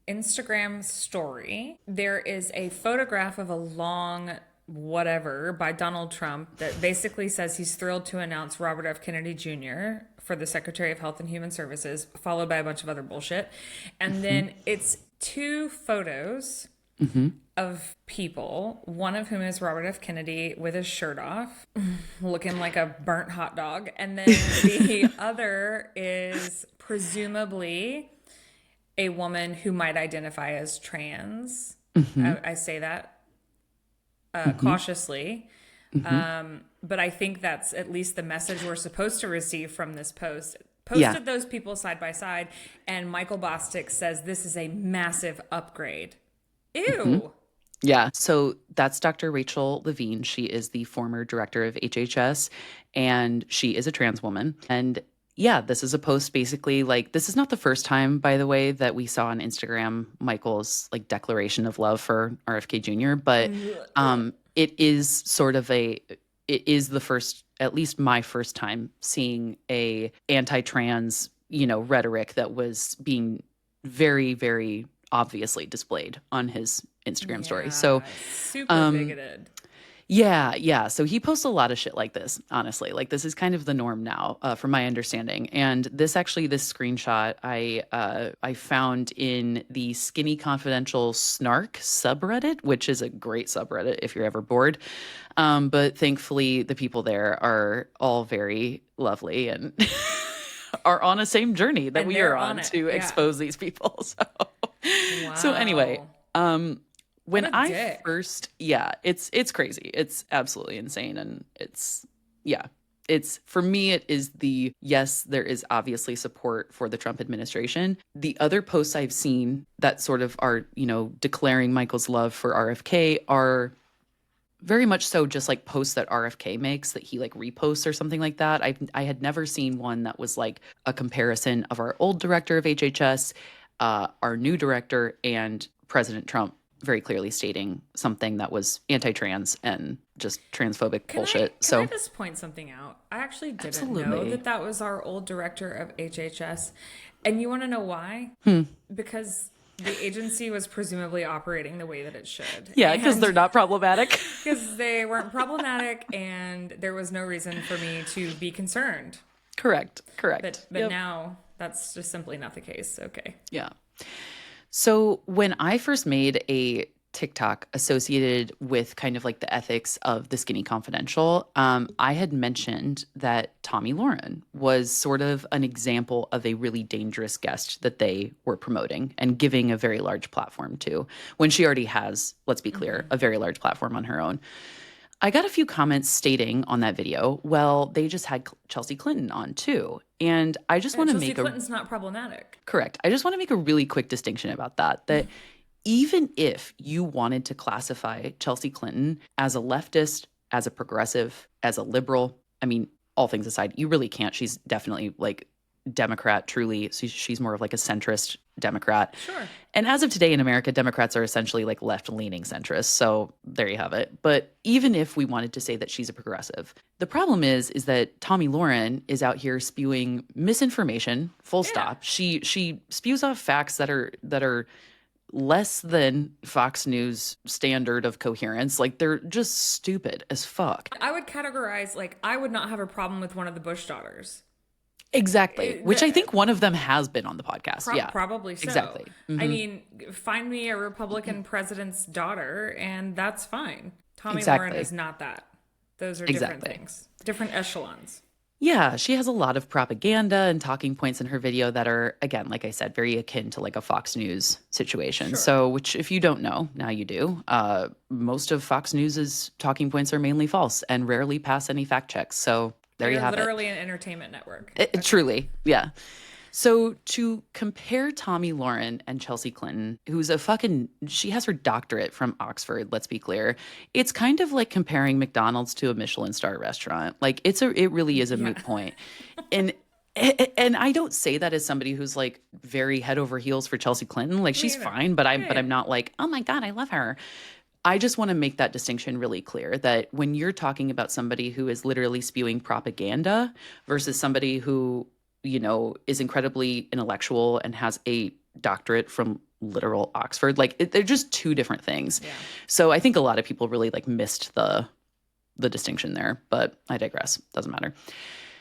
B: Instagram story. There is a photograph of a long whatever by Donald Trump that basically says he's thrilled to announce Robert F. Kennedy Jr. for the Secretary of Health and Human Services, followed by a bunch of other bullshit. And
A: Hmm.
B: then it's two photos
A: Hmm.
B: of people, one of whom is Robert F. Kennedy with his shirt off, looking like a burnt hot dog. And then the other is presumably a woman who might identify as trans.
A: Hmm.
B: I say that
A: Hmm.
B: cautiously.
A: Hmm.
B: But I think that's at least the message we're supposed to receive from this post.
A: Yeah.
B: Posted those people side by side, and Michael Bostic says this is a massive upgrade.
A: Hmm.
B: Ew.
A: Yeah. So that's Dr. Rachel Levine. She is the former director of HHS, and she is a trans woman. And yeah, this is a post basically like this is not the first time, by the way, that we saw on Instagram Michael's like declaration of love for RFK Jr., but it is sort of it is the first, at least my first time seeing a anti-trans, rhetoric that was being very, very obviously displayed on his Instagram story. So,
B: Yeah, super
A: um,
B: bigoted.
A: yeah, yeah. So he posts a lot of shit like this, honestly. Like this is kind of the norm now, from my understanding. And this screenshot I found in the Skinny Confidential Snark subreddit, which is a great subreddit if you're ever bored. But thankfully, the people there are all very lovely and are on a same journey that
B: And
A: we are
B: they're on
A: on
B: it.
A: to
B: Yeah.
A: expose these people. So anyway,
B: Wow. What
A: when
B: a
A: I
B: dick.
A: first, yeah, it's crazy. It's absolutely insane, and yeah, it's for me. It is yes, there is obviously support for the Trump administration. The other posts I've seen that sort of are declaring Michael's love for RFK are very much so just like posts that RFK makes that he like reposts or something like that. I had never seen one that was like a comparison of our old director of HHS, our new director, and President Trump very clearly stating something that was anti-trans and just transphobic bullshit.
B: Can I
A: So
B: just point something out? I actually didn't know
A: absolutely.
B: that that was our old director of HHS. And you want to know why?
A: Hmm.
B: Because the agency was presumably operating the way that it should.
A: Yeah, because they're
B: And
A: not problematic.
B: because they weren't problematic and there was no reason for me to be concerned.
A: Correct. Correct.
B: But
A: Yep.
B: now That's just simply not the case. Okay.
A: Yeah. So when I first made a TikTok associated with kind of like the ethics of the Skinny Confidential, I had mentioned that Tommy Lauren was sort of an example of a really dangerous guest that they were promoting and giving a very large platform to, when she already has, let's be clear, a very large platform on her own. I got a few comments stating on that video, well, they just had Chelsea Clinton on too. And I just want to
B: Chelsea
A: make a
B: Clinton's not problematic.
A: correct. I just want to make a really quick distinction about that. That even if you wanted to classify Chelsea Clinton as a leftist, as a progressive, as a liberal, I mean, all things aside, you really can't. She's definitely like Democrat, truly. She's more of like a centrist Democrat.
B: Sure.
A: And as of today in America, Democrats are essentially like left-leaning centrists. So there you have it. But even if we wanted to say that she's a progressive, the problem is that Tommy Lauren is out here spewing misinformation, full stop. She spews off facts that are less than Fox News standard of coherence. Like they're just stupid as fuck.
B: I would categorize, like, I would not have a problem with one of the Bush daughters.
A: Exactly. Which I think one of them has been on the podcast. Yeah.
B: Probably so.
A: Exactly.
B: I mean, find me a Republican president's daughter, and that's fine. Tommy
A: Exactly.
B: Lauren is not that. Those are different things, different echelons.
A: Yeah, she has a lot of propaganda and talking points in her video that are, again, like I said, very akin to like a Fox News situation.
B: Sure.
A: So, which if you don't know, now you do. Most of Fox News's talking points are mainly false and rarely pass any fact checks. So there you have it.
B: Literally an entertainment network.
A: Truly, yeah. So to compare Tommy Lauren and Chelsea Clinton, who's she has her doctorate from Oxford, let's be clear. It's kind of like comparing McDonald's to a Michelin star restaurant. Like it really is a moot point. And I don't say that as somebody who's like very head over heels for Chelsea Clinton. Like she's fine, but I'm not like, oh my God, I love her. I just want to make that distinction really clear that when you're talking about somebody who is literally spewing propaganda versus somebody who, you know, is incredibly intellectual and has a doctorate from literal Oxford, like they're just two different things. Yeah. So I think a lot of people really like missed the distinction there, but I digress. Doesn't matter.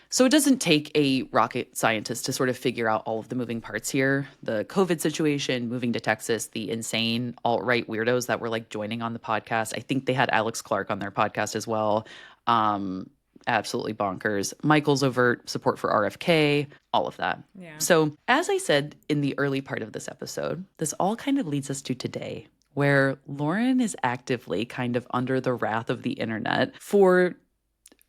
A: So it doesn't take a rocket scientist to sort of figure out all of the moving parts here. The COVID situation, moving to Texas, the insane alt-right weirdos that were like joining on the podcast. I think they had Alex Clark on their podcast as well. Absolutely bonkers. Michael's overt support for RFK, all of that. Yeah. So as I said in the early part of this episode, this all kind of leads us to today, where Lauren is actively kind of under the wrath of the internet for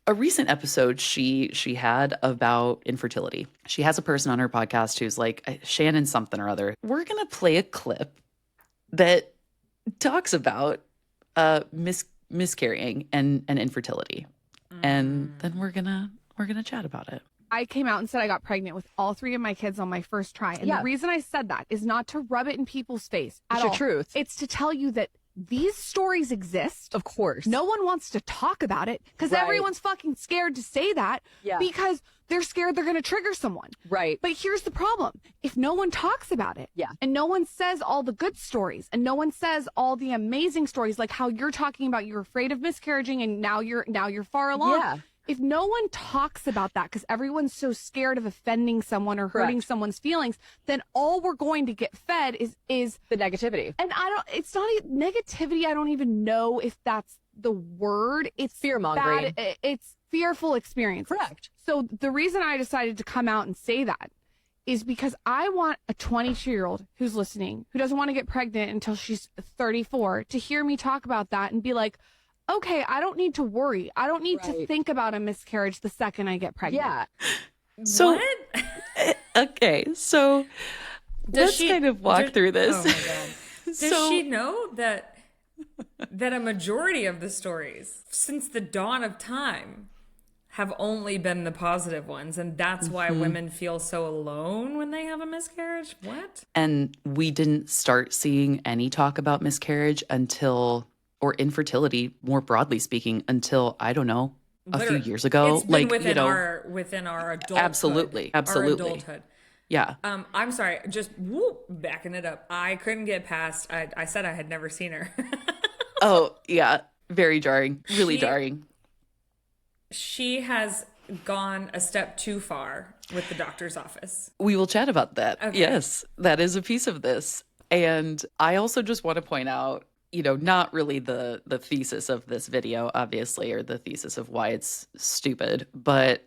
A: a recent episode she had about infertility. She has a person on her podcast who's like, Shannon something or other. We're going to play a clip that talks about miscarrying and infertility. And then we're gonna chat about it.
C: I came out and said I got pregnant with all 3 of my kids on my first try. And the reason I said that is not to rub it in people's face at all. It's your truth. It's to tell you that these stories exist. Of course. No one wants to talk about it because everyone's fucking scared to say that because they're scared they're going to trigger someone. Right. But here's the problem. If no one talks about it and no one says all the good stories and no one says all the amazing stories, like how you're talking about you're afraid of miscarrying and now you're far along. Yeah. If no one talks about that because everyone's so scared of offending someone or hurting someone's feelings, then all we're going to get fed is the negativity. And it's not negativity. I don't even know if that's the word. It's fear-mongering. It's fearful experience. Correct. So the reason I decided to come out and say that is because I want a 22-year-old who's listening, who doesn't want to get pregnant until she's 34, to hear me talk about that and be like, okay, I don't need to worry. I don't need to think about a miscarriage the second I get pregnant. Yeah.
A: So,
B: what?
A: Okay, so let's kind of walk through this.
B: Oh my God. Does she know that a majority of the stories since the dawn of time have only been the positive ones, and that's why women feel so alone when they have a miscarriage? What?
A: And we didn't start seeing any talk about miscarriage or infertility, more broadly speaking, until, I don't know, a few years ago.
B: It's been within our adulthood.
A: Absolutely.
B: Our adulthood.
A: Yeah.
B: I'm sorry, just backing it up. I couldn't get past, I said I had never seen her.
A: Oh, yeah. Very jarring. Really jarring.
B: She has gone a step too far with the doctor's office.
A: We will chat about that.
B: Okay.
A: Yes, that is a piece of this. And I also just want to point out, not really the thesis of this video, obviously, or the thesis of why it's stupid, but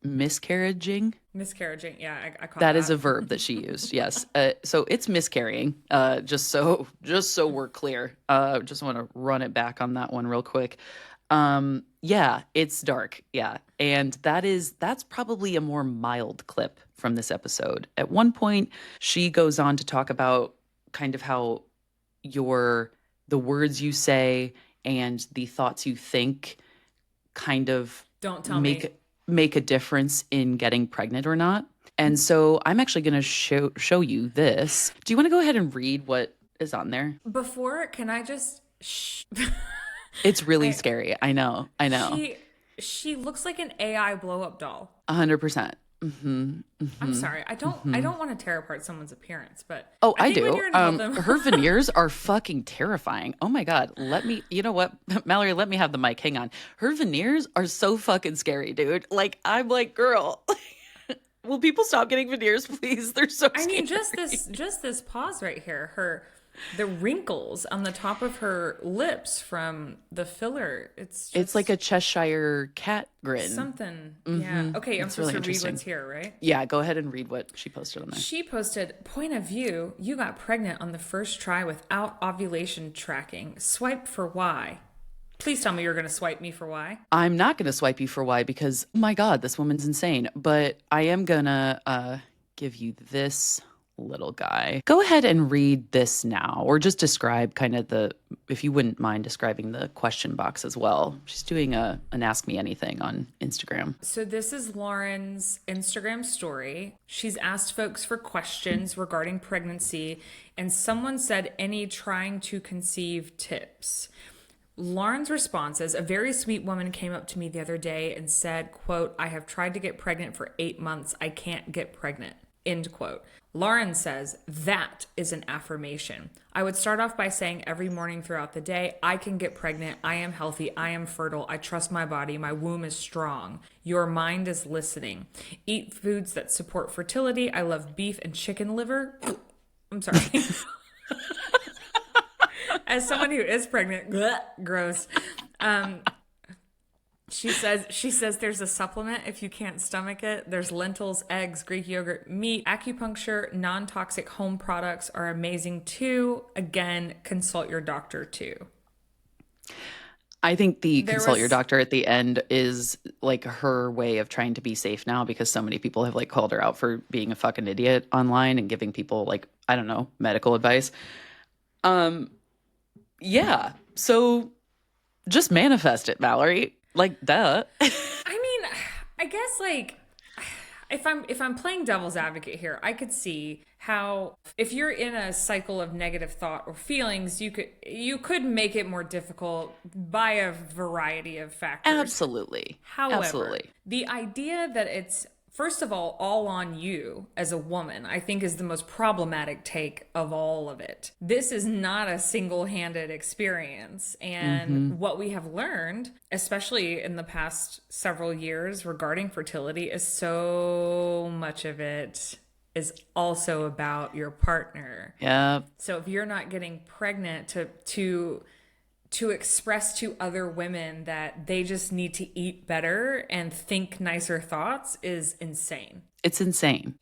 A: miscarriaging.
B: Miscarriaging, yeah, I caught that.
A: That is a verb that she used. Yes. So it's miscarrying. Just so we're clear. Just want to run it back on that one real quick. Yeah, it's dark. Yeah. And that's probably a more mild clip from this episode. At one point, she goes on to talk about kind of how the words you say and the thoughts you think kind of make a difference in getting pregnant or not. And so I'm actually going to show you this. Do you want to go ahead and read what is on there?
B: Before, can I just
A: It's really scary. I know.
B: She looks like an AI blow-up doll.
A: 100%. Mm-hmm.
B: I'm sorry. I don't want to tear apart someone's appearance, but
A: I do. Her veneers are fucking terrifying. Oh my God. You know what? Mallory, let me have the mic. Hang on. Her veneers are so fucking scary, dude. Like, I'm like, girl, will people stop getting veneers, please? They're so scary.
B: I mean, just this pause right here. The wrinkles on the top of her lips from the filler. It's
A: like a Cheshire cat grin.
B: Something. Mm-hmm. Yeah. Okay, I'm supposed to read what's here, right?
A: Yeah, go ahead and read what she posted on there.
B: She posted, point of view, you got pregnant on the first try without ovulation tracking. Swipe for Y. Please tell me you're going to swipe me for Y.
A: I'm not going to swipe you for Y because, oh my God, this woman's insane. But I am going to give you this little guy. Go ahead and read this now, or just describe kind of if you wouldn't mind describing the question box as well. She's doing an Ask Me Anything on Instagram.
B: So this is Lauren's Instagram story. She's asked folks for questions regarding pregnancy, and someone said any trying to conceive tips. Lauren's response is, a very sweet woman came up to me the other day and said, quote, I have tried to get pregnant for 8 months. I can't get pregnant. End quote. Lauren says, that is an affirmation. I would start off by saying every morning throughout the day, I can get pregnant. I am healthy. I am fertile. I trust my body. My womb is strong. Your mind is listening. Eat foods that support fertility. I love beef and chicken liver. I'm sorry. As someone who is pregnant, gross. She says there's a supplement if you can't stomach it. There's lentils, eggs, Greek yogurt, meat, acupuncture, non-toxic home products are amazing too. Again, consult your doctor too.
A: I think consult your doctor at the end is like her way of trying to be safe now, because so many people have like called her out for being a fucking idiot online and giving people like, I don't know, medical advice. Yeah. So just manifest it, Mallory. Like, duh.
B: I mean, I guess like if I'm playing devil's advocate here, I could see how if you're in a cycle of negative thought or feelings, you could make it more difficult by a variety of factors.
A: Absolutely.
B: However, the idea that it's first of all on you as a woman, I think is the most problematic take of all of it. This is not a single-handed experience. And what we have learned, especially in the past several years regarding fertility, is so much of it is also about your partner.
A: Yeah.
B: So if you're not getting pregnant to express to other women that they just need to eat better and think nicer thoughts is insane.
A: It's insane.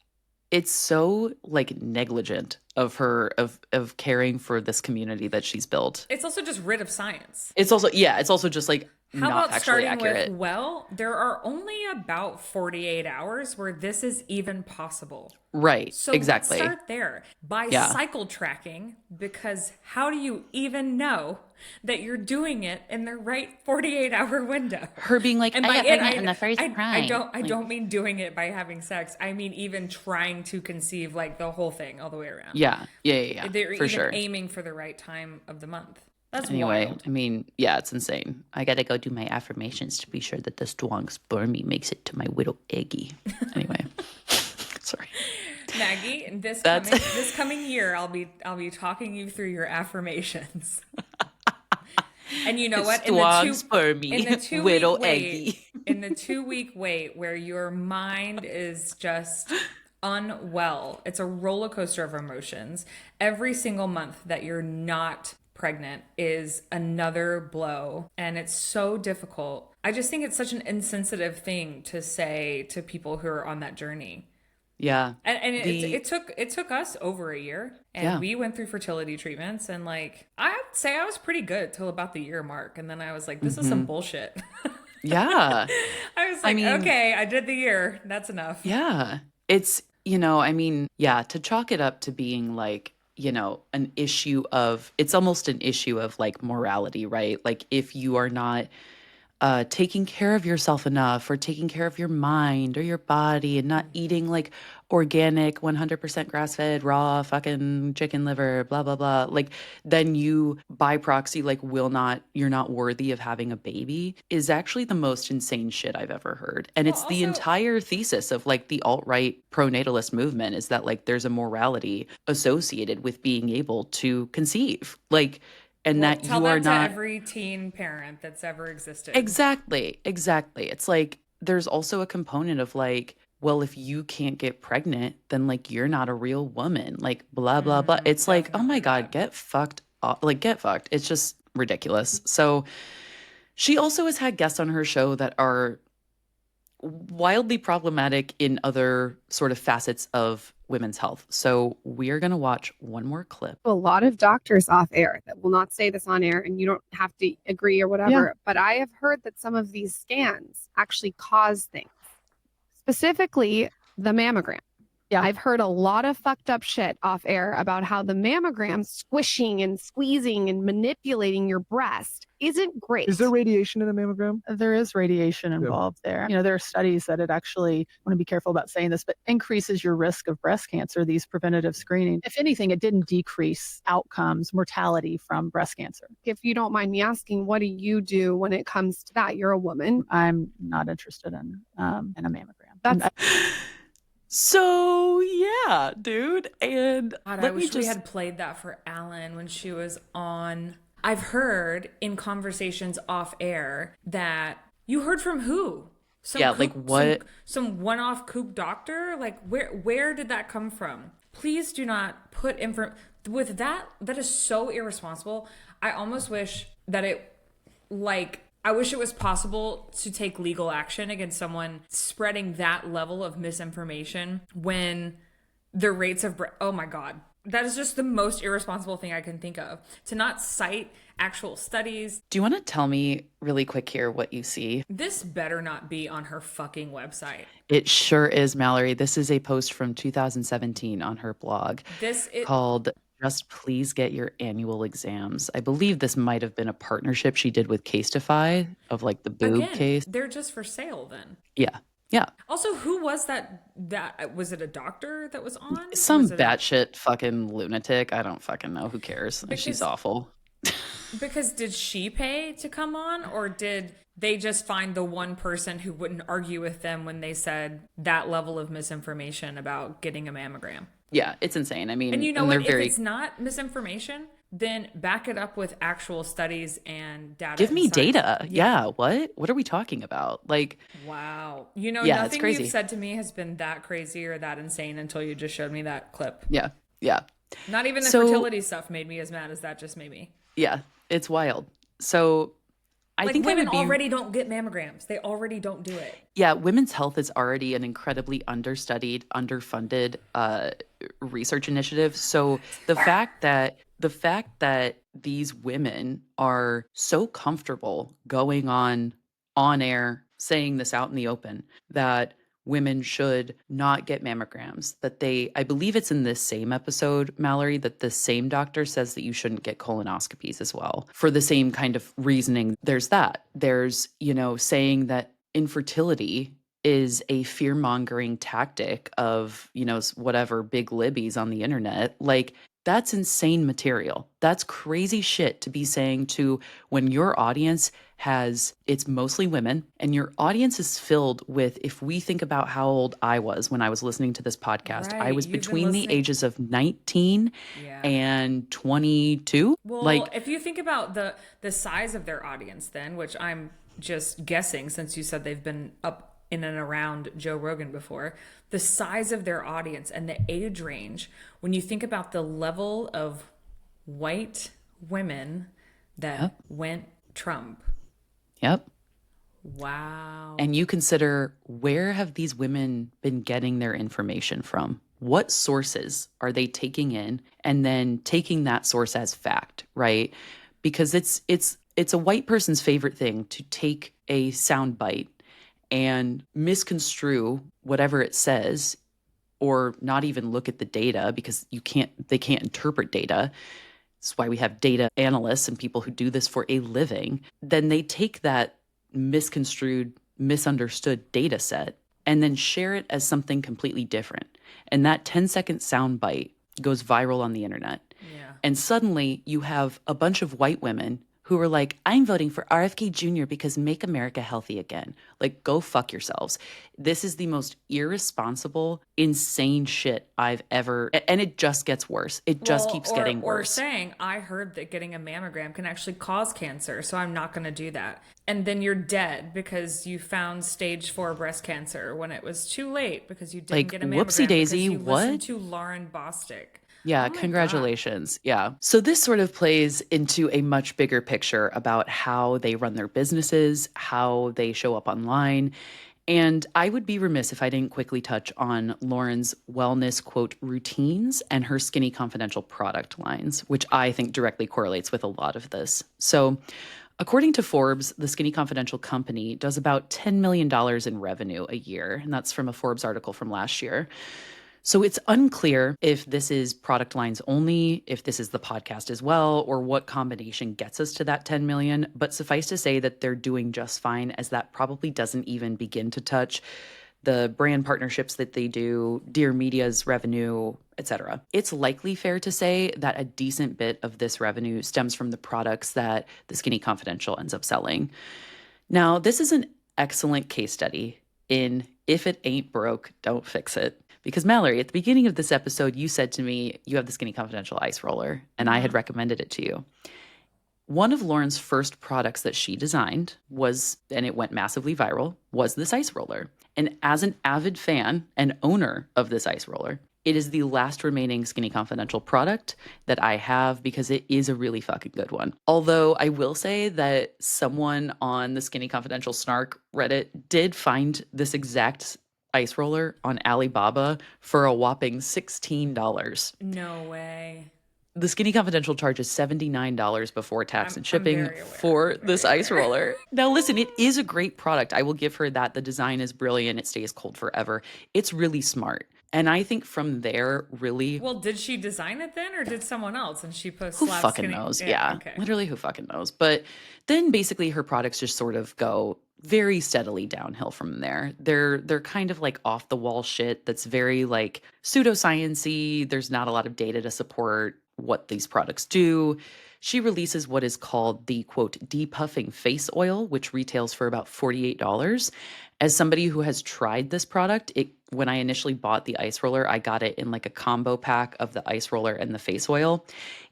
A: It's so like negligent of her of caring for this community that she's built.
B: It's also just rid of science.
A: It's also just like
B: how
A: not
B: about
A: actually
B: starting
A: accurate.
B: with, well, there are only about 48 hours where this is even possible.
A: Right.
B: So
A: exactly.
B: Let's start there by cycle tracking, because how do you even know that you're doing it in the right 48-hour window?
A: Her being like,
B: and
A: I got pregnant in the first try.
B: I don't mean doing it by having sex. I mean even trying to conceive, like the whole thing all the way around.
A: Yeah.
B: They're
A: for
B: even
A: sure.
B: aiming for the right time of the month. That's
A: anyway,
B: wild.
A: I mean, yeah, it's insane. I gotta go do my affirmations to be sure that the strong spermie makes it to my little eggy. Anyway, sorry,
B: Maggie. This coming year, I'll be talking you through your affirmations. And you know what?
A: In the 2 week
B: in the 2 week wait where your mind is just unwell. It's a roller coaster of emotions. Every single month that you're not pregnant is another blow, and it's so difficult. I just think it's such an insensitive thing to say to people who are on that journey.
A: Yeah.
B: And
A: The
B: it took us over a year, and
A: yeah.
B: we went through fertility treatments, and like I would say I was pretty good till about the year mark, and then I was like, this is some
A: Mhm.
B: bullshit.
A: Yeah.
B: I was
A: I
B: like,
A: mean,
B: okay, I did the year. That's enough.
A: yeah. It's, I mean, yeah, to chalk it up to being like, an issue of, it's almost an issue of like morality, right? Like if you are not taking care of yourself enough or taking care of your mind or your body and not eating like organic 100% grass-fed raw fucking chicken liver blah blah blah, like then you by proxy like you're not worthy of having a baby is actually the most insane shit I've ever heard. And
B: Well,
A: it's the
B: also,
A: entire thesis of like the alt-right pronatalist movement is that like there's a morality associated with being able to conceive, like, and
B: well,
A: that
B: tell
A: you are
B: that to
A: not.
B: every teen parent that's ever existed.
A: Exactly, exactly. It's like there's also a component of like, well, if you can't get pregnant, then like you're not a real woman, like blah blah blah. It's like, oh my
B: Definitely
A: God,
B: that.
A: get fucked up, like get fucked. It's just ridiculous. So she also has had guests on her show that are wildly problematic in other sort of facets of women's health. So we're gonna watch one more clip.
C: A lot of doctors off air that will not say this on air, and you don't have to agree or whatever, but I have heard that some of these scans actually cause things, specifically the mammogram. Yeah, I've heard a lot of fucked up shit off air about how the mammogram squishing and squeezing and manipulating your breast isn't great.
D: Is there radiation in a mammogram?
E: There is radiation involved there. There are studies that it actually, I want to be careful about saying this, but increases your risk of breast cancer, these preventative screening. If anything, it didn't decrease outcomes, mortality from breast cancer.
C: If you don't mind me asking, what do you do when it comes to that? You're a woman.
E: I'm not interested in a mammogram.
C: That's
A: So yeah, dude. And
B: God, I
A: let me
B: wish we
A: just
B: had played that for Alan when she was on. I've heard in conversations off air that you heard from who? Some
A: yeah,
B: kook,
A: like what?
B: some one-off kook doctor? Like where did that come from? Please do not put info with that. That is so irresponsible. I almost wish that I wish it was possible to take legal action against someone spreading that level of misinformation when the rates of oh my God. That is just the most irresponsible thing I can think of. To not cite actual studies.
A: Do you want to tell me really quick here what you see?
B: This better not be on her fucking website.
A: It sure is, Mallory. This is a post from 2017 on her blog called Just Please Get Your Annual Exams. I believe this might have been a partnership she did with Casetify of like the boob case.
B: They're just for sale then.
A: Yeah. Yeah.
B: Also, who was that was it a doctor that was on?
A: Some batshit fucking lunatic. I don't fucking know. Who cares? She's awful.
B: Because did she pay to come on, or did they just find the one person who wouldn't argue with them when they said that level of misinformation about getting a mammogram?
A: Yeah, it's insane. I mean,
B: and you know what? If
A: very...
B: it's not misinformation, then back it up with actual studies and data.
A: Give me data. Yeah. What are we talking about? Like,
B: wow. Nothing you've said to me has been that crazy or that insane until you just showed me that clip.
A: Yeah. Yeah.
B: Not even the fertility stuff made me as mad as that just made me.
A: Yeah, it's wild. So I think
B: women already don't get mammograms. They already don't do it.
A: Yeah, women's health is already an incredibly understudied, underfunded research initiative. So the fact that these women are so comfortable going on air saying this out in the open that women should not get mammograms, that I believe it's in this same episode, Mallory, that the same doctor says that you shouldn't get colonoscopies as well for the same kind of reasoning. There's saying that infertility is a fear-mongering tactic of, whatever big libbies on the internet. Like, That's insane material. That's crazy shit to be saying to when your audience it's mostly women, and your audience is filled with, if we think about how old I was when I was listening to this podcast, I
B: Right.
A: was
B: You've been
A: between the
B: listening.
A: ages of 19
B: Yeah.
A: and 22.
B: Well, if you think about the size of their audience then, which I'm just guessing since you said they've been up in and around Joe Rogan before, the size of their audience and the age range, when you think about the level of white women that went Trump.
A: Yep.
B: Wow.
A: And you consider, where have these women been getting their information from? What sources are they taking in and then taking that source as fact, right? Because it's a white person's favorite thing to take a sound bite and misconstrue whatever it says, or not even look at the data, because they can't interpret data. That's why we have data analysts and people who do this for a living. Then they take that misconstrued, misunderstood data set and then share it as something completely different. And that 10-second sound bite goes viral on the internet.
B: Yeah.
A: And suddenly you have a bunch of white women who are like, I'm voting for RFK Jr. because make America healthy again. Like, go fuck yourselves. This is the most irresponsible, insane shit I've ever, and it just gets worse. It just keeps getting worse.
B: Or saying, I heard that getting a mammogram can actually cause cancer, so I'm not going to do that. And then you're dead because you found stage 4 breast cancer when it was too late because you didn't get a mammogram.
A: Whoopsie daisy,
B: because you
A: what?
B: listened to Lauren Bostic.
A: Yeah,
B: Oh my
A: congratulations. God. Yeah. So this sort of plays into a much bigger picture about how they run their businesses, how they show up online. And I would be remiss if I didn't quickly touch on Lauren's wellness, quote, routines and her Skinny Confidential product lines, which I think directly correlates with a lot of this. So according to Forbes, the Skinny Confidential company does about $10 million in revenue a year. And that's from a Forbes article from last year. So it's unclear if this is product lines only, if this is the podcast as well, or what combination gets us to that 10 million. But suffice to say that they're doing just fine, as that probably doesn't even begin to touch the brand partnerships that they do, Dear Media's revenue, etc. It's likely fair to say that a decent bit of this revenue stems from the products that the Skinny Confidential ends up selling. Now, this is an excellent case study in if it ain't broke, don't fix it. Because Mallory, at the beginning of this episode, you said to me, you have the Skinny Confidential ice roller, and I had recommended it to you. One of Lauren's first products that she designed was, and it went massively viral, was this ice roller. And as an avid fan and owner of this ice roller, it is the last remaining Skinny Confidential product that I have because it is a really fucking good one. Although I will say that someone on the Skinny Confidential Snark Reddit did find this exact ice roller on Alibaba for a whopping $16.
B: No way.
A: The Skinny Confidential charges $79 before tax and shipping for this ice roller. Now, listen, it is a great product. I will give her that. The design is brilliant. It stays cold forever. It's really smart. And I think from there, really...
B: Well, did she design it then, or did someone else? And she put
A: who fucking knows? Yeah, okay. Literally, who fucking knows? But then basically her products just sort of go very steadily downhill from there. They're kind of like off the wall shit that's very like pseudoscience-y. There's not a lot of data to support what these products do. She releases what is called the, quote, depuffing face oil, which retails for about $48. As somebody who has tried this product, when I initially bought the ice roller, I got it in like a combo pack of the ice roller and the face oil.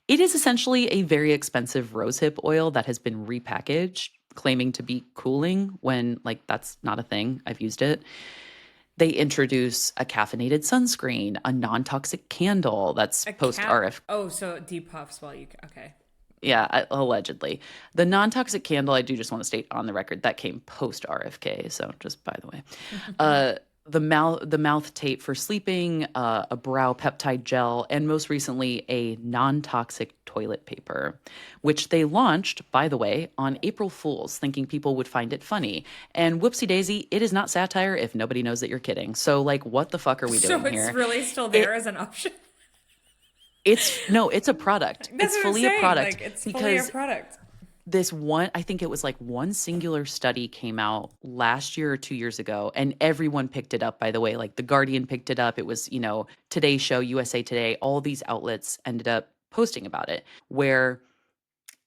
A: It is essentially a very expensive rosehip oil that has been repackaged, claiming to be cooling when like that's not a thing. I've used it. They introduce a caffeinated sunscreen, a non-toxic candle that's post-RF.
B: Oh, so it depuffs while you... Okay.
A: Yeah, allegedly. The non-toxic candle, I do just want to state on the record, that came post-RFK, so just by the way. The mouth tape for sleeping, a brow peptide gel, and most recently a non-toxic toilet paper, which they launched, by the way, on April Fools, thinking people would find it funny. And whoopsie daisy, it is not satire if nobody knows that you're kidding. So like, what the fuck are we doing here?
B: So it's really still there as an option?
A: It's a product. It's fully a product.
B: Like, it's fully a product.
A: this one, I think it was like one singular study came out last year or 2 years ago, and everyone picked it up, by the way. Like The Guardian picked it up. It was, Today Show, USA Today, all these outlets ended up posting about it, where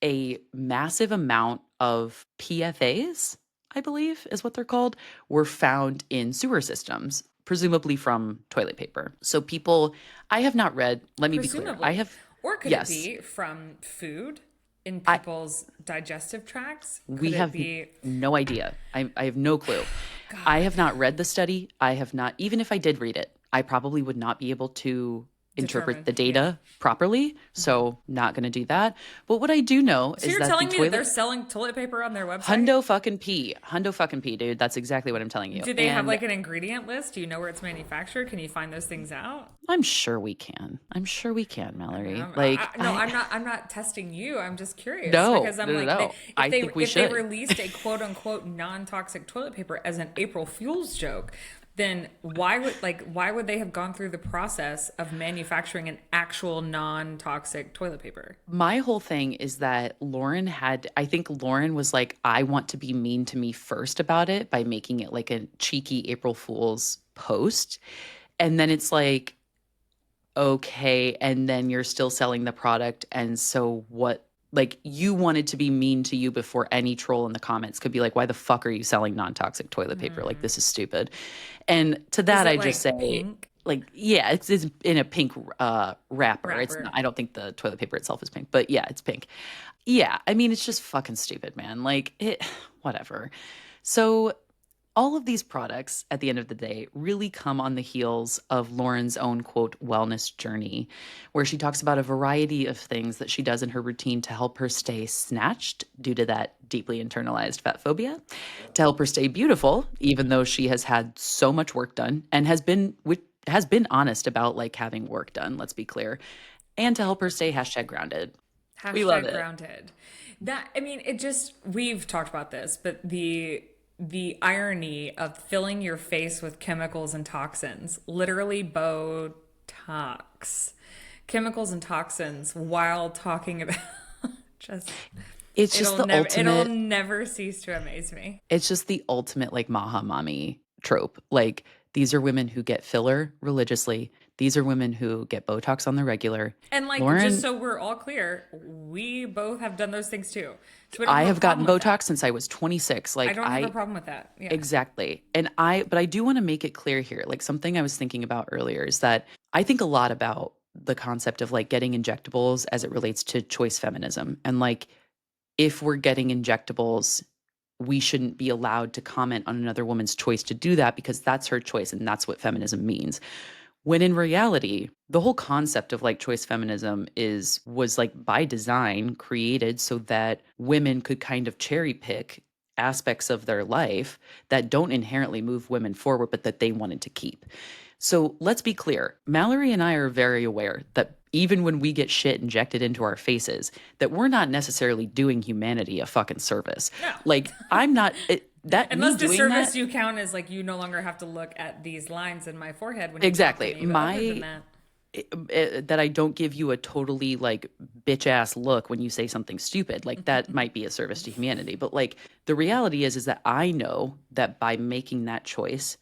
A: a massive amount of PFAs, I believe is what they're called, were found in sewer systems, presumably from toilet paper. So people, I have not read, let me be clear.
B: Presumably.
A: I have,
B: Or could it
A: yes,
B: be from food in
A: I,
B: people's digestive tracts?
A: we
B: Could it
A: have
B: be
A: no idea. I have no clue. I have not read the study. I have not, even if I did read it, I probably would not be able to interpret the data properly. So not going to do that. But what I do know
B: So
A: is
B: you're
A: that
B: telling
A: the
B: me that
A: toilet,
B: they're selling toilet paper on their website?
A: Hundo fucking P, dude. That's exactly what I'm telling you.
B: Do they have
A: And
B: like an ingredient list? Do you know where it's manufactured? Can you find those things out?
A: I'm sure we can. I'm sure we can, Mallory.
B: I'm not testing you. I'm just curious
A: No,
B: because I'm
A: no,
B: like,
A: no, no. I think we
B: if they
A: should.
B: released a quote unquote non-toxic toilet paper as an April Fool's joke, then why would they have gone through the process of manufacturing an actual non-toxic toilet paper?
A: My whole thing is that I think Lauren was like, I want to be mean to me first about it by making it like a cheeky April Fool's post. And then it's like, okay, and then you're still selling the product. And so what? Like, you wanted to be mean to you before any troll in the comments could be like, why the fuck are you selling non-toxic toilet paper? Like, this is stupid. And to that, I just say,
B: pink?
A: like, yeah, it's in a pink wrapper. It's not, I don't think the toilet paper itself is pink, but yeah, it's pink. Yeah, I mean, it's just fucking stupid, man. Like, whatever. So all of these products, at the end of the day, really come on the heels of Lauren's own, quote, wellness journey, where she talks about a variety of things that she does in her routine to help her stay snatched due to that deeply internalized fat phobia, to help her stay beautiful, even though she has had so much work done and has been honest about like having work done, let's be clear, and to help her stay #grounded. We love it.
B: #grounded. We've talked about this, but the irony of filling your face with chemicals and toxins, literally Botox, chemicals and toxins, while talking about
A: ultimate.
B: It'll never cease to amaze me.
A: It's just the ultimate like maha mommy trope. Like, these are women who get filler religiously. These are women who get Botox on the regular.
B: And like,
A: Lauren,
B: just so we're all clear, we both have done those things too. So
A: I have gotten Botox since I was 26. Like,
B: I don't have a problem with that. Yeah.
A: Exactly. But I do want to make it clear here, like something I was thinking about earlier is that I think a lot about the concept of like getting injectables as it relates to choice feminism. And like, if we're getting injectables, we shouldn't be allowed to comment on another woman's choice to do that because that's her choice and that's what feminism means. When in reality, the whole concept of like choice feminism was like by design created so that women could kind of cherry pick aspects of their life that don't inherently move women forward, but that they wanted to keep. So let's be clear. Mallory and I are very aware that even when we get shit injected into our faces, that we're not necessarily doing humanity a fucking service.
B: No.
A: Like, I'm not...
B: Unless the service you count is like, you no longer have to look at these lines in my forehead when
A: exactly.
B: You talk to me,
A: that I don't give you a totally like bitch ass look when you say something stupid. Like, that might be a service to humanity. But like, the reality is that I know that by making that choice,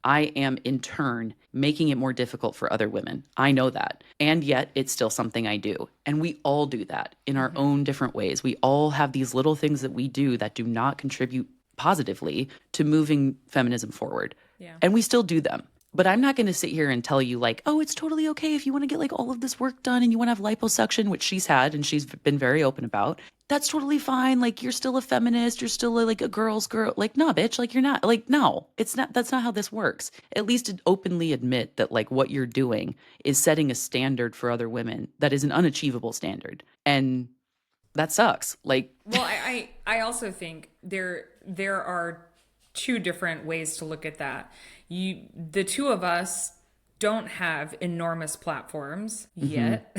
A: I am in turn making it more difficult for other women. I know that. And yet it's still something I do. And we all do that in our own different ways. We all have these little things that we do that do not contribute positively to moving feminism forward. Yeah. And we still do them. But I'm not going to sit here and tell you like, oh, it's totally okay if you want to get like all of this work done and you want to have liposuction, which she's had and she's been very open about. That's totally fine. Like, you're still a feminist. You're still like a girl's girl. Like, nah, bitch. Like, you're not. Like, no, it's not. That's not how this works. At least openly admit that like what you're doing is setting a standard for other women that is an unachievable standard. And that sucks. Like,
B: well, I also think there are two different ways to look at that. The two of us don't have enormous platforms yet.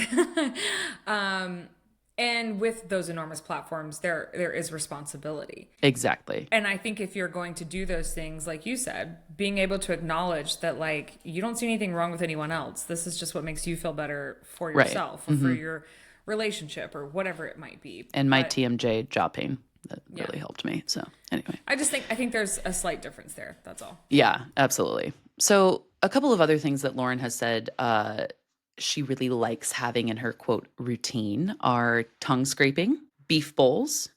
B: And with those enormous platforms, there is responsibility.
A: Exactly.
B: And I think if you're going to do those things, like you said, being able to acknowledge that like, you don't see anything wrong with anyone else. This is just what makes you feel better for yourself, or for your relationship or whatever it might be.
A: And my TMJ jaw pain, that really helped me. So anyway.
B: I think there's a slight difference there. That's all.
A: Yeah, absolutely. So a couple of other things that Lauren has said she really likes having in her, quote, routine are tongue scraping, beef bowls,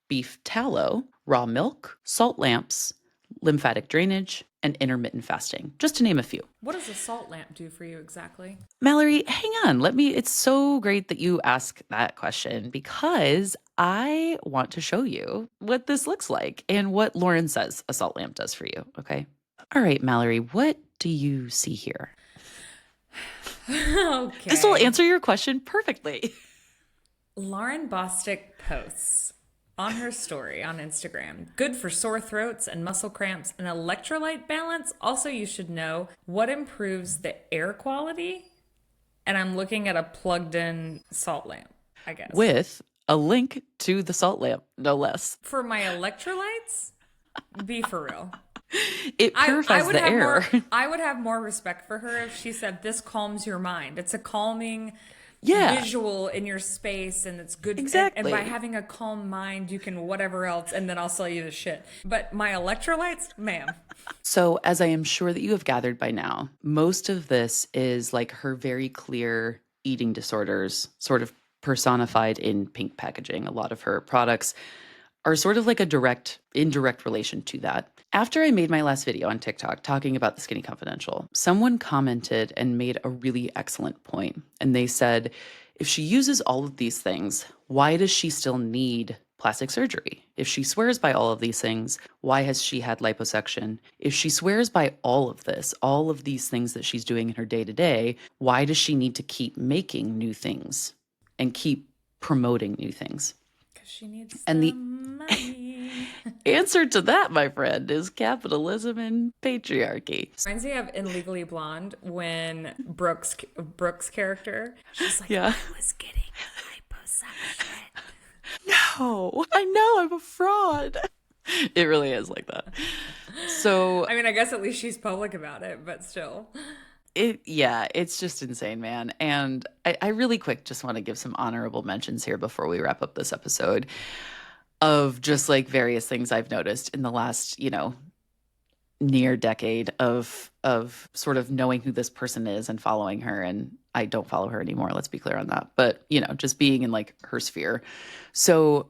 A: beef tallow, raw milk, salt lamps, lymphatic drainage, and intermittent fasting, just to name a few.
B: What does a salt lamp do for you exactly?
A: Mallory, hang on. It's so great that you ask that question because I want to show you what this looks like and what Lauren says a salt lamp does for you. Okay. All right, Mallory, what do you see here?
B: Okay.
A: This will answer your question perfectly.
B: Lauren Bostic posts on her story on Instagram, good for sore throats and muscle cramps and electrolyte balance. Also, you should know what improves the air quality. And I'm looking at a plugged in salt lamp, I guess.
A: With a link to the salt lamp, no less.
B: For my electrolytes? Be for real.
A: It purifies the air.
B: I would have more respect for her if she said, this calms your mind. It's a calming visual in your space, and it's good.
A: Exactly.
B: And by having a calm mind, you can whatever else, and then I'll sell you the shit. But my electrolytes, ma'am.
A: So as I am sure that you have gathered by now, most of this is like her very clear eating disorders sort of personified in pink packaging. A lot of her products are sort of like indirect relation to that. After I made my last video on TikTok talking about the Skinny Confidential, someone commented and made a really excellent point. And they said, if she uses all of these things, why does she still need plastic surgery? If she swears by all of these things, why has she had liposuction? If she swears by all of this, all of these things that she's doing in her day-to-day, why does she need to keep making new things and keep promoting new things?
B: Because she needs
A: the
B: money.
A: Answer to that, my friend, is capitalism and patriarchy.
B: Reminds me of in Legally Blonde when Brooke's character, she's like,
A: Yeah.
B: I was getting liposuction.
A: No, I know, I'm a fraud. It really is like that. So,
B: I mean, I guess at least she's public about it, but still.
A: It's just insane, man. And I really quick just want to give some honorable mentions here before we wrap up this episode of just like various things I've noticed in the last, near decade of sort of knowing who this person is and following her. And I don't follow her anymore. Let's be clear on that. But, just being in like her sphere. So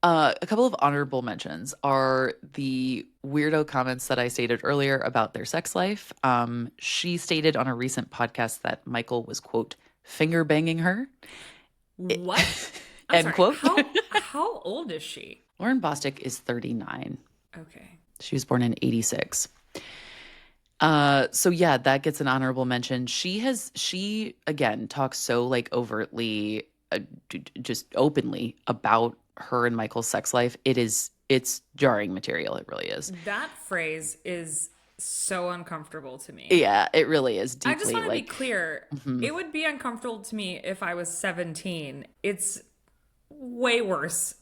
A: a couple of honorable mentions are the weirdo comments that I stated earlier about their sex life. She stated on a recent podcast that Michael was, quote, finger banging her.
B: What?
A: End quote.
B: How old is she?
A: Lauren Bostic is 39.
B: Okay.
A: She was born in 86. So yeah, that gets an honorable mention. She again talks so like overtly, just openly about her and Michael's sex life. It's jarring material. It really is.
B: That phrase is so uncomfortable to me.
A: Yeah, it really is deeply.
B: I just want to be clear. It would be uncomfortable to me if I was 17. It's way worse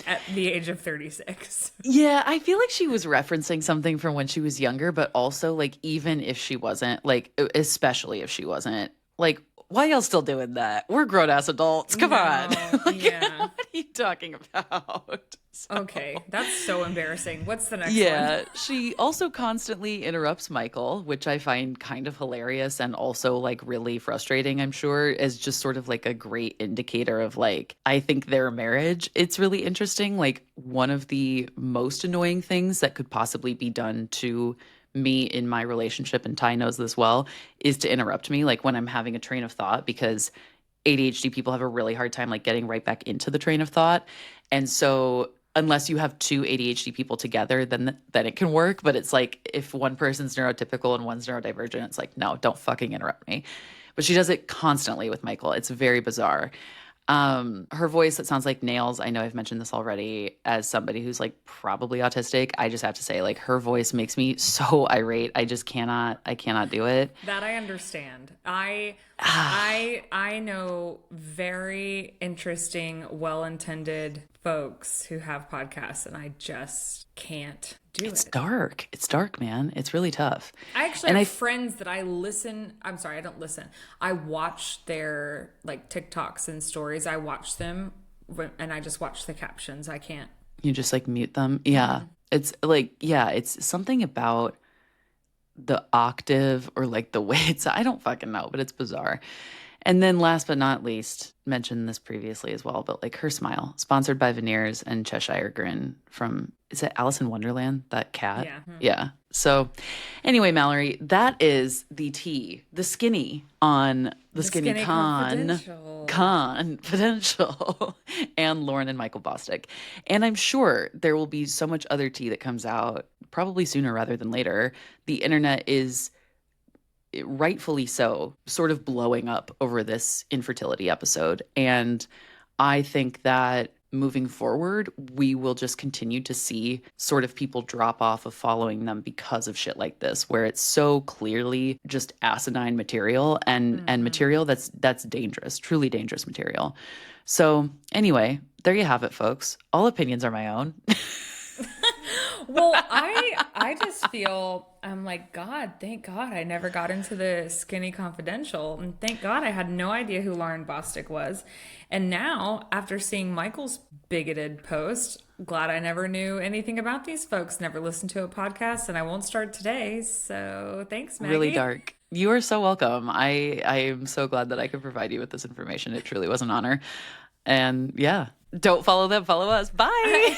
B: at the age of 36.
A: Yeah, I feel like she was referencing something from when she was younger, but also like even if she wasn't, like especially if she wasn't, like why y'all still doing that? We're grown ass adults. Come on. Like,
B: yeah.
A: What are you talking about? So,
B: okay, that's so embarrassing. What's the next
A: yeah,
B: one?
A: she also constantly interrupts Michael, which I find kind of hilarious and also like really frustrating, I'm sure, as just sort of like a great indicator of like, I think their marriage. It's really interesting. Like one of the most annoying things that could possibly be done to me in my relationship, and Ty knows this well, is to interrupt me like when I'm having a train of thought, because ADHD people have a really hard time like getting right back into the train of thought. And so unless you have two ADHD people together, then it can work. But it's like if one person's neurotypical and one's neurodivergent, it's like, no, don't fucking interrupt me. But she does it constantly with Michael. It's very bizarre. Her voice, that sounds like nails. I know I've mentioned this already. As somebody who's like probably autistic, I just have to say, like, her voice makes me so irate. I cannot do it.
B: That I understand. I know very interesting, well-intended folks who have podcasts, and I just can't do
A: It's
B: it.
A: dark. It's dark, man. It's really tough.
B: I actually have friends that I listen. I'm sorry, I don't listen. I watch their like TikToks and stories. I watch them and I just watch the captions. I can't.
A: You just like mute them. Yeah. It's like, yeah, it's something about the octave or like the way it's, I don't fucking know, but it's bizarre. And then last but not least, mentioned this previously as well, but like Her Smile, sponsored by Veneers and Cheshire Grin from, is it Alice in Wonderland? That cat?
B: Yeah.
A: Yeah. So anyway, Mallory, that is the tea, the skinny on the skinny confidential and Lauren and Michael Bostic. And I'm sure there will be so much other tea that comes out probably sooner rather than later. The internet is rightfully so, sort of blowing up over this infertility episode. And I think that moving forward, we will just continue to see sort of people drop off of following them because of shit like this, where it's so clearly just asinine material and material that's dangerous, truly dangerous material. So anyway, there you have it, folks. All opinions are my own.
B: Well, I just feel, I'm like, God, thank God I never got into the Skinny Confidential. And thank God I had no idea who Lauren Bostic was. And now, after seeing Michael's bigoted post, glad I never knew anything about these folks, never listened to a podcast, and I won't start today. So thanks, Maggie.
A: Really dark. You are so welcome. I am so glad that I could provide you with this information. It truly was an honor. And yeah, don't follow them, follow us. Bye.